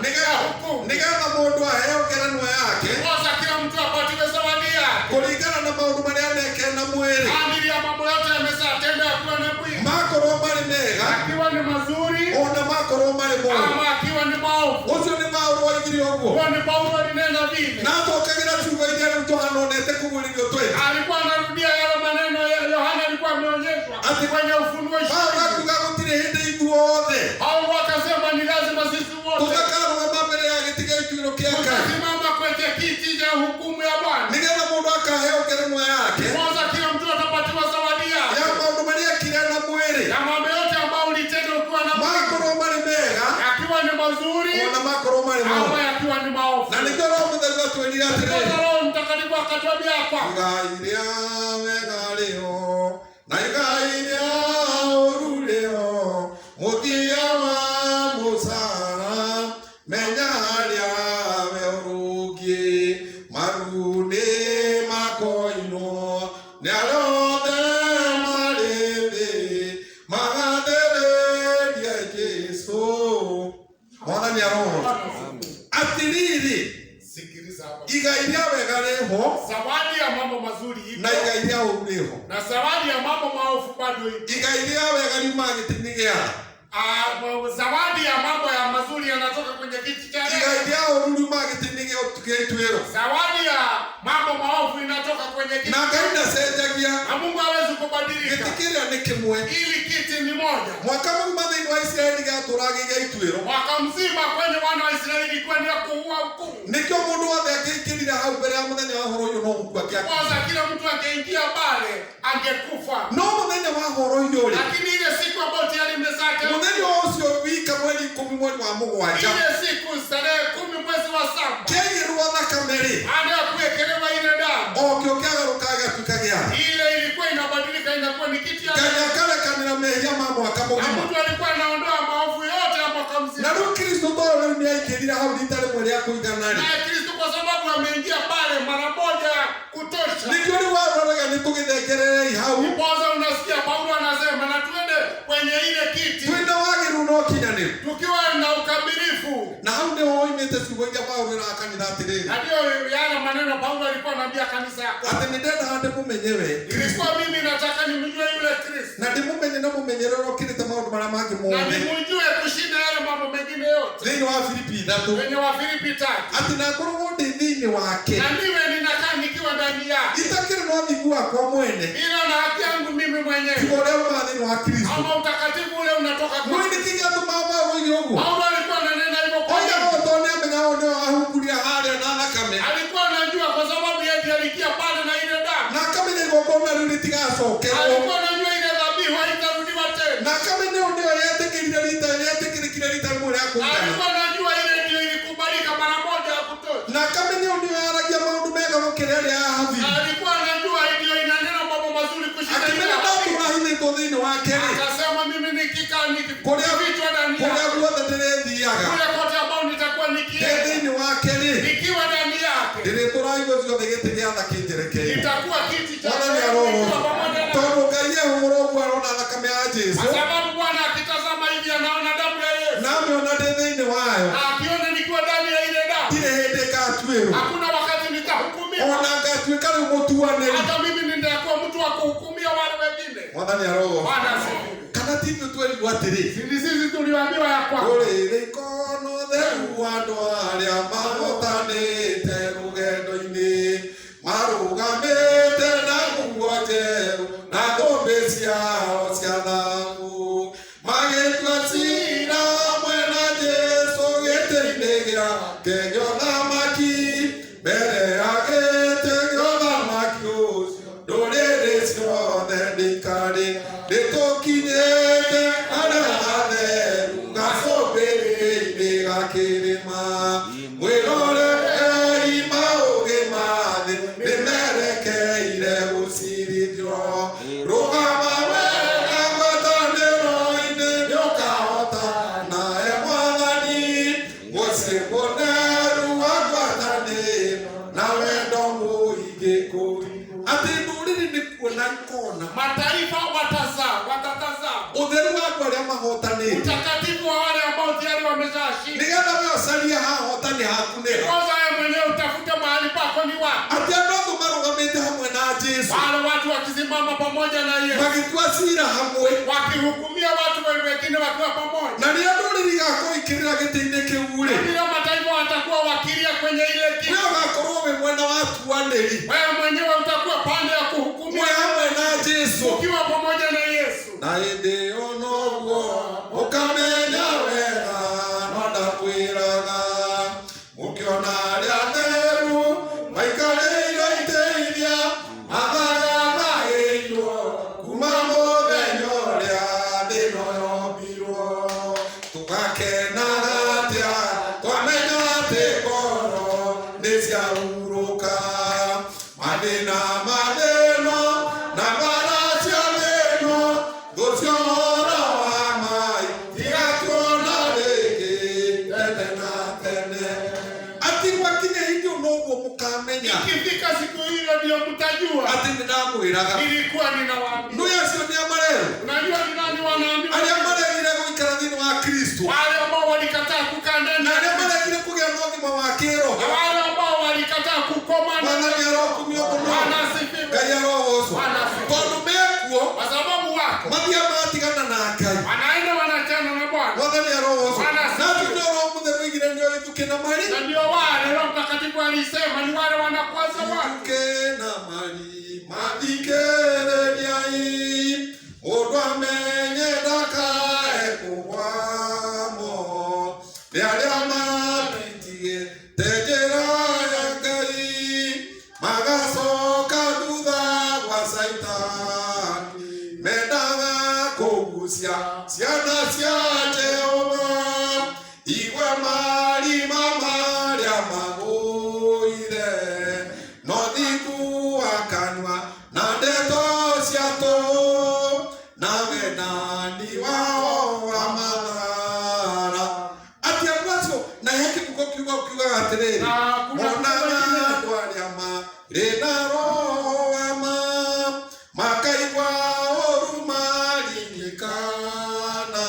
nĩgetha mũndũ aheo ngerenwa yake kwanza kila mtu apatiwe zawadi yake kũringana na maũndũ marĩa aneke na mwĩrĩ kadiri ya mambo yote yamesatenda akiwa na mwili makorwo marĩ mega akiwa ni mazuri ona makorwo marĩ moru ama akiwa ni maovu ũcio nĩ Paulo oigire ũguo kwa ni Paulo alinena vile na atokagĩra ciugo iria rĩu Johana onete kũguũrĩrio twĩrĩ alikuwa anarudia yale maneno ya Yohana alikuwa ameonyeshwa ati kwenye Ufunuo 20 Paulo akiuga gũtirĩ hĩndĩ ithuothe Paulo akasema ni lazima sisi wote tũtakarũgama mbere ya gĩtĩ gĩa ituĩro kĩa Ngai tutasimama kwenye kiti cha hukumu ya Bwana nĩgetha mũndũ akaheo ngerenwa yake kwanza kila mtu atapatiwa zawadi yake ya maũndũ marĩa ekire na mwĩrĩ ya mambo yote ambayo ulitenda ukiwa na mwili makorwo marĩ mega akiwa ni mazuri ona makorwo marĩ moru ama akiwa ni maovu na nĩkĩo Roho Mũtheru atwĩrire atĩrĩrĩ Roho Mtakatifu akatwambia hapa igai rĩa wega rĩho na igai rĩa ũũru rĩho mũthia wa mũcara menya harĩa we ũrũngiĩ maru nĩ makoinwo nĩ arĩa othe marĩ thĩ magathĩrĩria Jesũ Mwathani aroho atĩrĩrĩ sikiliza hapa igai rĩa wega rĩho zawadi ya mambo mazuri ipo na igai rĩa ũũru rĩho na zawadi ya mambo maovu bado ipo igai rĩa wega riumaga gĩtĩ-inĩ gĩa zawadi ya mambo ya mazuri yanatoka kwenye kiti cha igai rĩa ũũru riumaga gĩtĩ-inĩ gĩa ituĩro zawadi ya mambo maovu inatoka kwenye kiti na Ngai ndacenjagia na Mungu hawezi kubadilika gĩtĩ kĩrĩa nĩ kĩmwe ili kiti ni moja mwaka mũgima thĩinĩ wa Isiraeli gĩatũũraga gĩa ituĩro mwaka mzima kwenye wana wa Israeli kwani ya kuua hukumu nĩkĩo mũndũ wothe angĩingĩrire hau mbere ya mũthenya wa horo ũyũ no gũkua kĩake kwanza kila mtu angeingia pale angekufa no mũthenya wa horo ũyũ rĩ lakini ile siku ambayo tayari imesaka mũthenya ũcio wika mweri 10 mweri wa mũgwanja ile siku tarehe 10 mwezi wa 7 kĩaigĩrwo thakame rĩ baada ya kuwekelewa ile damu okĩo kĩagarũkaga gĩgatuĩka gĩathĩ ile ilikuwa inabadilika inakuwa ni kiti ya Ngai akarekanĩra mehia ma mwaka na mũgima mtu alikuwa anaondoa maovu yote ya mwaka mzima na rĩu Kristo tondũ rĩu nĩaingĩrire hau rita rĩmwe rĩa kũigana rĩ na Kristo kwa sababu ameingia pale mara moja kutosha nĩkĩo rĩu waroraga nĩtũgĩthengererei hau kwanza unasikia Paulo anasema na tuende kwenye ile kiti twĩna wagĩrĩru no kinyanĩru tukiwa na ukamilifu na hau nĩho oimĩte ciugo iria Paulo eraga kanitha atĩrĩrĩ na ndio yale maneno Paulo alikuwa anaambia kanisa yake atĩ nĩndendaga ndĩmũmenye we ilikuwa mimi nataka nimjue yule Kristo na ndĩmũmenye na mũmenyerero ũkĩrĩte maũndũ marĩa mangĩ na mothe nimjue kushinda yale mambo mengine yote thĩinĩ wa Filipi 3 kwenye Wafilipi 3 atĩ na ngoragwo ndĩ thĩinĩ wake na niwe ninakaa nikiwa ndani yake itakĩrĩ na ũthingu wakwa mwene ila na haki yangu mimi mwenyewe tiga ũrĩa umaga thĩinĩ wa Kristo ama utakatifu ule unatoka kwa mwene kĩgĩatũmaga Paulo oige ũguo Paulo alikuwa ananena hivyo kwa oiga no tondũ nĩamenyaga ũndũ ũyũ ahumburia harĩa na thakame alikuwa anajua kwa sababu yeye alikia pale na ile damu na akamenya igongona rĩu rĩtigacokerwo alikuwa anajua ile dhabihu haitarudiwa tena na akamenya ũyũ nĩyo yetĩkĩrĩkire rita rĩmwe rĩa kũngana alikuwa anajua ile ndio ilikubalika mara moja ya kutosha na akamenya ũyũ nĩyo yaragia maũndũ mega gũkĩra ĩrĩa ya Habili alikuwa anajua ndio inanena mambo mazuri kushinda ile akĩmenya ndatũra hinĩtwo thĩinĩ wake rĩ akasema mimi nikikaa kũrĩa vichwa ndani kũrĩa yake guothe ndĩrĩthiaga kule kote ambao nitakuwa nikienda thĩinĩ wake rĩ nikiwa ndani yake ndĩrĩtũra igo ciothe gĩtĩ gĩa tha kĩnjerekeire itakuwa kiti cha Mwathani aroho pamoja na tondũ Ngai ehũgũra ũguo arona thakame ya Jesũ kwa sababu Bwana akitazama hivi anaona damu ya Yesu na amĩona ndĩ thĩinĩ wayo na akiona nikiwa ndani ya ile damu ndirĩ hĩndĩ ngatuĩrwo hakuna wakati nitahukumiwa ona ngatuĩka rĩu mũtuanĩri hata mimi nitakuwa mtu wa kuhukumia wale wengine. Mwathani aroho Bwana asifiwe. kana ti ithuĩ twerirwo atĩrĩ Sisi tuliambiwa ya kwamba rũrĩrĩ ikono theru andũ arĩa mahotanĩte rũgendo-inĩ marũgamĩte na nguo njerũ na thũmbĩ ciao cia thahabu magĩtua ciira mwena Jesũ gĩtĩ-inĩ gĩake gĩa ũthamaki mbere ya gĩtĩ gĩa ũthamaki ũcio ndũrĩrĩ ciothe nĩikarĩ nĩtũkinyĩte harĩa nĩmarikona mataifa watatazama ũtheru wa andũ arĩa mahotanĩte utakatifu wa wale ambao tayari wameshashinda nĩgetha we ũcarie hahotani haku nĩha kwanza wewe mwenyewe utafute mahali pako ni wapi atĩ andũ othe marũgamĩte hamwe na Jesũ wale watu wakisimama pamoja na Yesu magĩtua cira hamwe wakihukumia watu wengine wakiwa pamoja na rĩrĩa ndũrĩrĩ igakorwo ikĩrĩra gĩtĩ-inĩ kĩu-rĩ ndio mataifa watakuwa wakilia kwenye ile kiti we ũgakorwo wĩ mwena wa atuanĩri wewe mwenyewe utakuwa pande ya kuhukumia mwe hamwe na Jesũ ukiwa pamoja na Yesu na hĩndĩ ĩyo noguo ũkamenya wega no ndakwĩraga mũkĩona arĩa atheru maikarĩire itĩ-iria mathagathaĩirwo kuma mũthenya ũrĩa thĩ ĩno yombirwo tũgakenaga atĩa twamenya atĩ ngoro nĩciahurũka mathĩna mathĩno na mbara cia thĩno thũ cia ũhoro wa mai tigatuona rĩngĩ tene na tene atĩ gwakinya hĩndĩ ĩyo noguo mũkamenya ikifika siku hiyo ndio mtajua atĩ nĩndamwĩraga nilikuwa ninawaambia nũũ acio nĩ amarero unajua ni nani wanaambiwa arĩa maregire gũikara thĩinĩ wa Kristo wale ambao walikataa kukaa ndani na ya arĩa Kristo maregire kũgĩa na ũgima wa kĩroho na wale ambao walikataa kukoma Mwana ndani nĩ arokumio mũno Bwana asifiwe Ngai arogoocwo Bwana asifiwe tondũ mekuo kwa sababu wako mathiaga matigana na Ngai wanaenda wanachana na Bwana Mwathani arogoocwo Bwana na asifiwe. tũnĩ Roho Mũtheru oigire nĩo ithukĩ na mari na ndio wale Roho Mtakatifu alisema ni wale wanakwaza watu ithukĩ na mari mathikĩrĩriai mũndũ amenye ndakae kũgwamo nĩ arĩa matigĩte njĩra ya Ngai magacoka thutha gwa Saitani mendaga kũgucia ciana cia Jehova igwe marima marĩa magũire no thiku wa kanua na ndeto cia tũhũ na wendani wao wa mathara atĩ andũ acio na he kĩbugo kiugaga atĩrĩrĩ monaga andũ arĩa marĩ na roho wa ma makaigua ũũru maririkana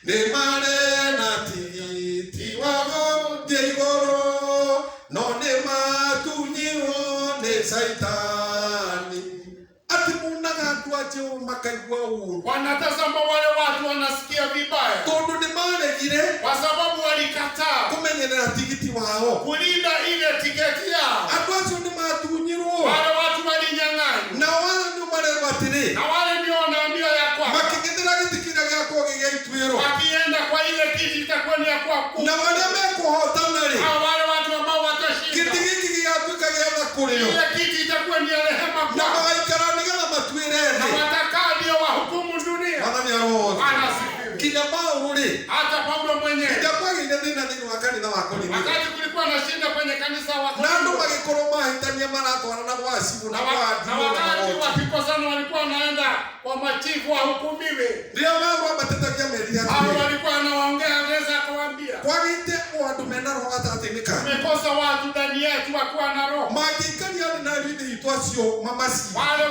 nĩ marĩ na tigiti wa gũthiĩ igũrũ no nĩ matunyirwo nĩ Saitani atĩ monaga andũ a Jehova makaigua ũũru wanatazama wale watu wanasikia vibaya tondũ nĩ maregire kwa sababu walikataa kũmenyerera tigiti wao kulinda ile tiketi yao andũ acio nĩ matunyirwo wale watu walinyang'anywa na wale nĩ marerwo atĩrĩ na wale ndio wanaambiwa ya kwamba makĩgethera gĩtĩ kĩrĩa gĩakorwo gĩa ituĩro wakienda kwa ile kiti itakuwa ni ya kwa kuu na arĩa mekũhotana-rĩ wale watu ambao gĩtĩ watashinda gĩkĩ gĩgatuĩka gĩa tha kũrĩo ile kiti itakuwa ni ya rehema na kwao magaikara nĩgetha matuĩre na thĩ watakaa ndio wahukumu dunia Mwathani arogoocwo Bwana asifiwe nginya Paũlũ-rĩ hata Paulo mwenyewe nginya kwagĩire thĩna thĩinĩ wa kanitha wa Korinitho wakati kulikuwa na shida kwenye kanisa wa na andũ magĩkorwo mahĩtania maratwarana gwa Cibu na gwa na Ndio na wakati magoti wakikosana walikuwa wanaenda kwa machifu wahukumiwe rĩrĩa magwa matetagia merire hao atĩrĩ walikuwa anawaongea anaweza akawaambia kwagĩte andũ mena roho gatagatĩ-inĩ kanyu tumekosa watu ndani yetu wakiwa na roho mangĩikaria thĩ na ariũ-inĩ itũ acio mamaciira wale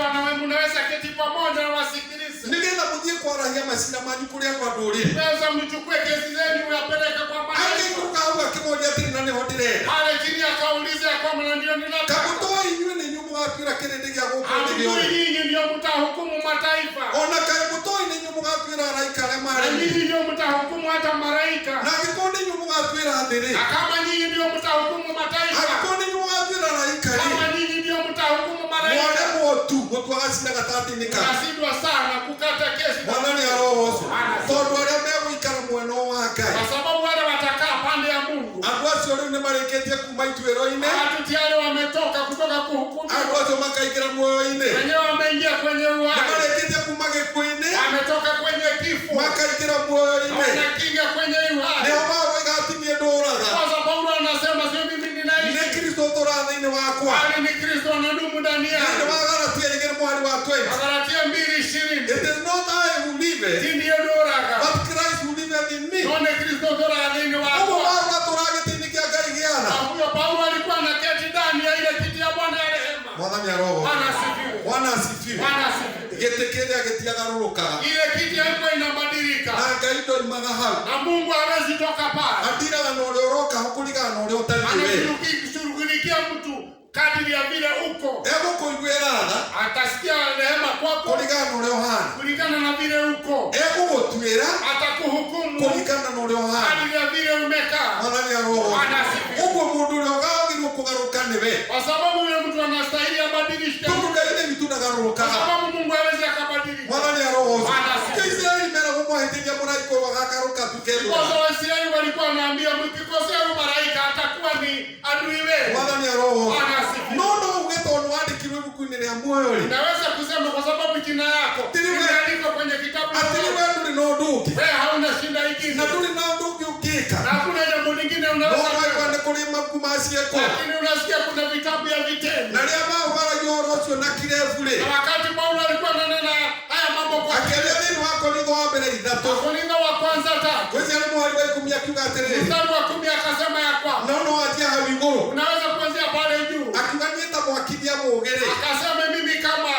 mnaweza keti pamoja na wasikilize nĩgetha mũthiĩ kwarahia macira manyu kũrĩ andũ a ndũrĩrĩ naweza mchukue kesi zenu uyapeleke kwa malaika angĩikũrũka hau akĩmoria atĩrĩ na nĩho ndĩrenda pale chini akauliza kwamba na ndio ninataka kamũtoi inyuĩ nĩ inyuĩ mũgatuĩra kĩrĩndĩ gĩa gũkũ thĩ hamjui gĩothe nyinyi ndio mtahukumu mataifa ona kaĩ mũtoi nĩ inyuĩ mũgatuĩra araika arĩa na marĩ nyinyi ndio mtahukumu hata malaika na angĩkorwo nĩ inyuĩ mũgatuĩra thĩ-rĩ na kama nyinyi ndio mtahukumu mataifa angĩkorwo nĩ inyuĩ mũgatuĩra araika-rĩ kama nyinyi ndio mtahukumu malaika mwaremwo tu mũtwaga cira gatagatĩ-inĩ kanyu tunashindwa sana kukata kesi Mwathani arogoocwo tondũ arĩa megũikara mwena wa Ngai kwa sababu wale watakaa pande ya Mungu andũ acio rĩu nĩ marĩkĩtie kuma ituĩro-inĩ watu tayari wametoka kutoka kuhukumu andũ acio makaingĩra muoyo-inĩ wenyewe wameingia kwenye nĩ uhai marĩkĩtie kuma gĩkuũ-inĩ wametoka kwenye kifo makaingĩra muoyo-inĩ wanakinga kwenye uhai nĩho magũiga atimie ndũraga kwanza Paulo anasema sio mimi nĩ ninaishi Kristo ũtũũra thĩinĩ wakwa bali ni Kristo anadumu ndani thĩinĩ yangu wa Galatia igĩrĩ mweri wa 20 Wagalatia 2:20 it is not I who liveth ndiye doraga but Christ who liveth in me none Kristo doraga ndani ũguo wako wagũra tũũra gĩtĩ-inĩ kĩa Ngai gĩana huyo Paulo alikuwa anaketi ndani ya ile kiti ya Bwana ya rehema Mwathani arogoocwo Bwana asifiwe Bwana asifiwe. Bwana asifiwe. Getekelea getiagaruruka. Ile kiti haikuwa inabadilika. Na ngaido imagaha. Na Mungu hawezi toka pale. Adira na norioroka hukulika noriotaliwe. Anashughulikia mtu kadiri ya vile uko. Ego kuigwerana. Atasikia rehema kwako. Kulingana na vile uko. Ego gotwera. Atakuhukumu. Kulingana na oriohana. Kadiri ya vile umekaa. Mwana ya roho. Bwana asifiwe. Ugo mundu uriogagiru kugaruka niwe. Kwa sababu yule mtu anastahili abadilishe. Tugaine vitu nagaruka. Kwa sababu Mungu hawezi akabadilisha. Mwana ya roho. Bwana asifiwe. Israeli mera kumwahitilia muraiko wagakaruka tukelo. Kwa sababu Israeli walikuwa wanaambia mkikosea malaika atakuwa ni adui wewe. Mwana ya roho. Bwana asifiwe. Nono ugeto wandikirwe bukuinene ya moyo ri. Naweza kusema kwa sababu jina yako limeandikwa kwenye kitabu. Atili wewe nduri no nduki. Wewe hauna shida hiki. Na nduri na nduki ukika. Na hakuna jambo lingine unaweza kufanya. Mwaka kulima kumasi yako. Lakini unasikia kuna vitabu ya vitendo. Na lia bao bara yorocho na kirevule. Na wakati Paulo alikuwa ananena haya mambo kwa akelea nini wako ni wa mbele idhato. Wakorintho wa kwanza 3. Wewe ni mwali wa 10 kiuga tere. Mstari wa 10 akasema ya kwa. Naona watia hawigoro. Unaweza kuanzia pale juu. Akiganyeta mwakidia muogere. Akasema mimi kama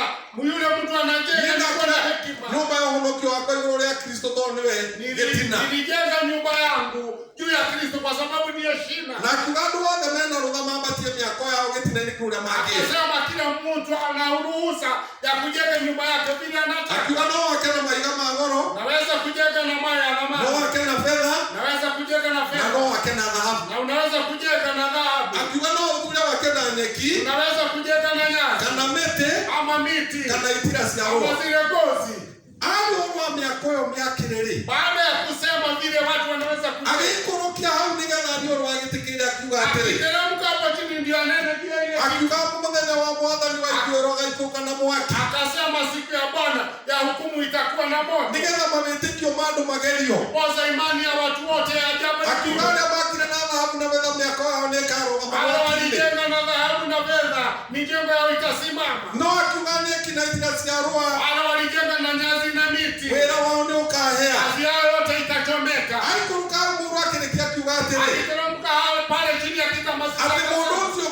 yule mtu anajenga kwa hekima. Nyumba ya honokio wako yule ya Kristo tonewe. Nilijenga nyumba yangu juu ya Kristo kwa sababu ni heshima. Na kugadu wa dhamena rudha mamba tie miako ya ogeti ni kule mage. Akasema kila mtu ana ruhusa ya kujenga nyumba yake bila anataka. Akiwa nao akena maiga magoro. Naweza kujenga na mawe na mawe. Nao akena fedha. Naweza kujenga na fedha. Nao akena dhahabu. Na unaweza kujenga na dhahabu. Akiwa nao kule akena nyeki. Unaweza kujenga na nyasi. Kana mete ama miti. Kana itira siao. Ama zile gozi. Ayo wa miakoyo miakireri. Baada ya kusema vile watu wanaweza kujenga. Agikurukia hau nigana ndio wagitikira kiuga atere. Akiteremka hapo chini ndio anene kile ile. Akiuga mmoja wa mwathani wa ikioroga ikuka na mwaki. Akasema siku ya Bwana ya hukumu itakuwa na moto. Nigeza mametikio madu magerio. Kwanza imani ya watu wote ya ajabu. Akiuga bakira na dhahabu na fedha miakoyo onekaro kama walijenga na dhahabu na fedha, mijengo yao itasimama. No akiuga kina itira siarua. Walijenga na nyasi na miti. Wera wao ndio kahea. Kazi yao yote itachomeka. Aikuruka muru wake ni kiuga atere. Aliteremka pale chini ya kitamasika. Amemondozo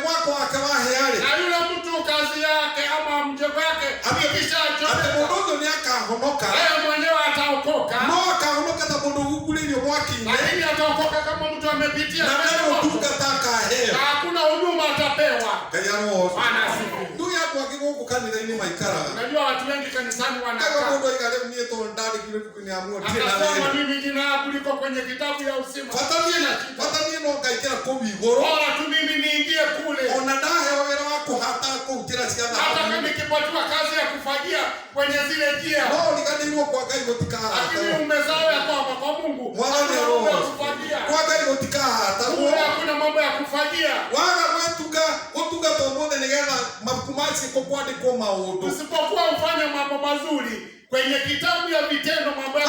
mwako akawaheale. Na yule mtu kazi yake ama mjengo yake amekisha chomeka. Amemondozo ni akahonoka. Yeye mwenyewe ataokoka. No akahonoka ta mundu hukulini mwaki. Lakini ataokoka kama mtu amepitia. Na ndio tuka taka hea. Na hakuna huduma atapewa. Kayaro. Bwana asifiwe. Ndio hapo akiko kanisa ini maikara. Unajua watu wengi kanisani wanakaa. Kama mundu ikale mnieto ndani kile kuniamua tena. Akasema mimi jina yangu liko kwenye kitabu ya uzima. Fatani no kaikira kubi igoro. Bora tu mimi niingie kule. Ona dahe wera wako hata kutira siana. Hata kama nikipatiwa kazi ya kufagia kwenye zile njia. No nikadiriwo kwa gai gotika. Lakini umezao ya kwamba kwa Mungu. Mwana ni roho. Kufagia. Kwa gai gotika hata. Kuna mambo ya kufagia. Waga wetuga tombone nigena makumasi kokwadi kwa maodo. Usipokuwa ufanye mambo mazuri kwenye kitabu ya vitendo mambo ya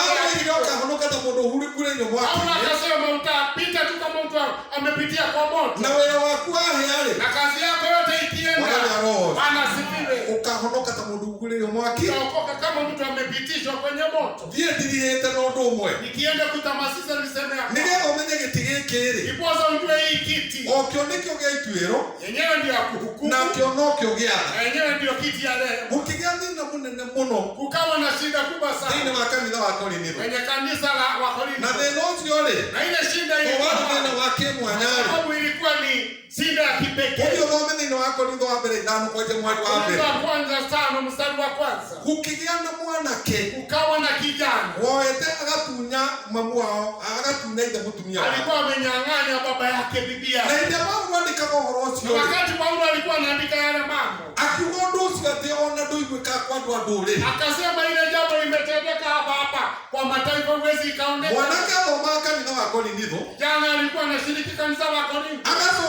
honoka ta mundu huri kule nyo mwaki. Au akasema utapita tu kama mtu amepitia kwa moto. Na wewe wako aheale. Na kazi yako yote ikienda. Bwana asifiwe. Ukahonoka ta mundu kule nyo mwaki. Utaokoka kama mtu amepitishwa kwenye moto. Ndiye dirihete no ndomwe. Nikienda kutamasisa niseme hapo. Nigego menye gitige kiri. Ipoza ujue hii kiti. Okyo nikyo geitwero. Yenyewe ndio ya kuhukumu. Na kyo nokyo giana. Yenyewe ndio kiti ya rehema. Ukigandi na munene muno. Kukawa na shida kubwa sana. Ndine makanitha wa Korinitho. Kwenye kanisa la Wakorintho. Na thina ucio ri. Na ile shida ile. Thina wa kimwanyari. Sababu ilikuwa ni shida ya kipekee. Ndio thome thina wa Korinitho wa mbere ithano kwaje mwari wa mbere. Wa kwanza 5 mstari wa kwanza. Kukigia na mwanake. Ukawa na kijana. Woete agatunya mamu wao, agatunya ide mutumia. Alikuwa amenyang'anya baba yake bibia. Na ide Paulo andika uhoro ucio. Wakati Paulo alikuwa anaandika yale mambo. Akiuga ucio ati ona nduigwika kwa andu anduri. Akasema ile jambo limetendeka hapa kwa mataifa huwezi ikaoneka. Mwanake athoma kanitha wa Korinitho. Jana alikuwa anashiriki kanisa la Korintho.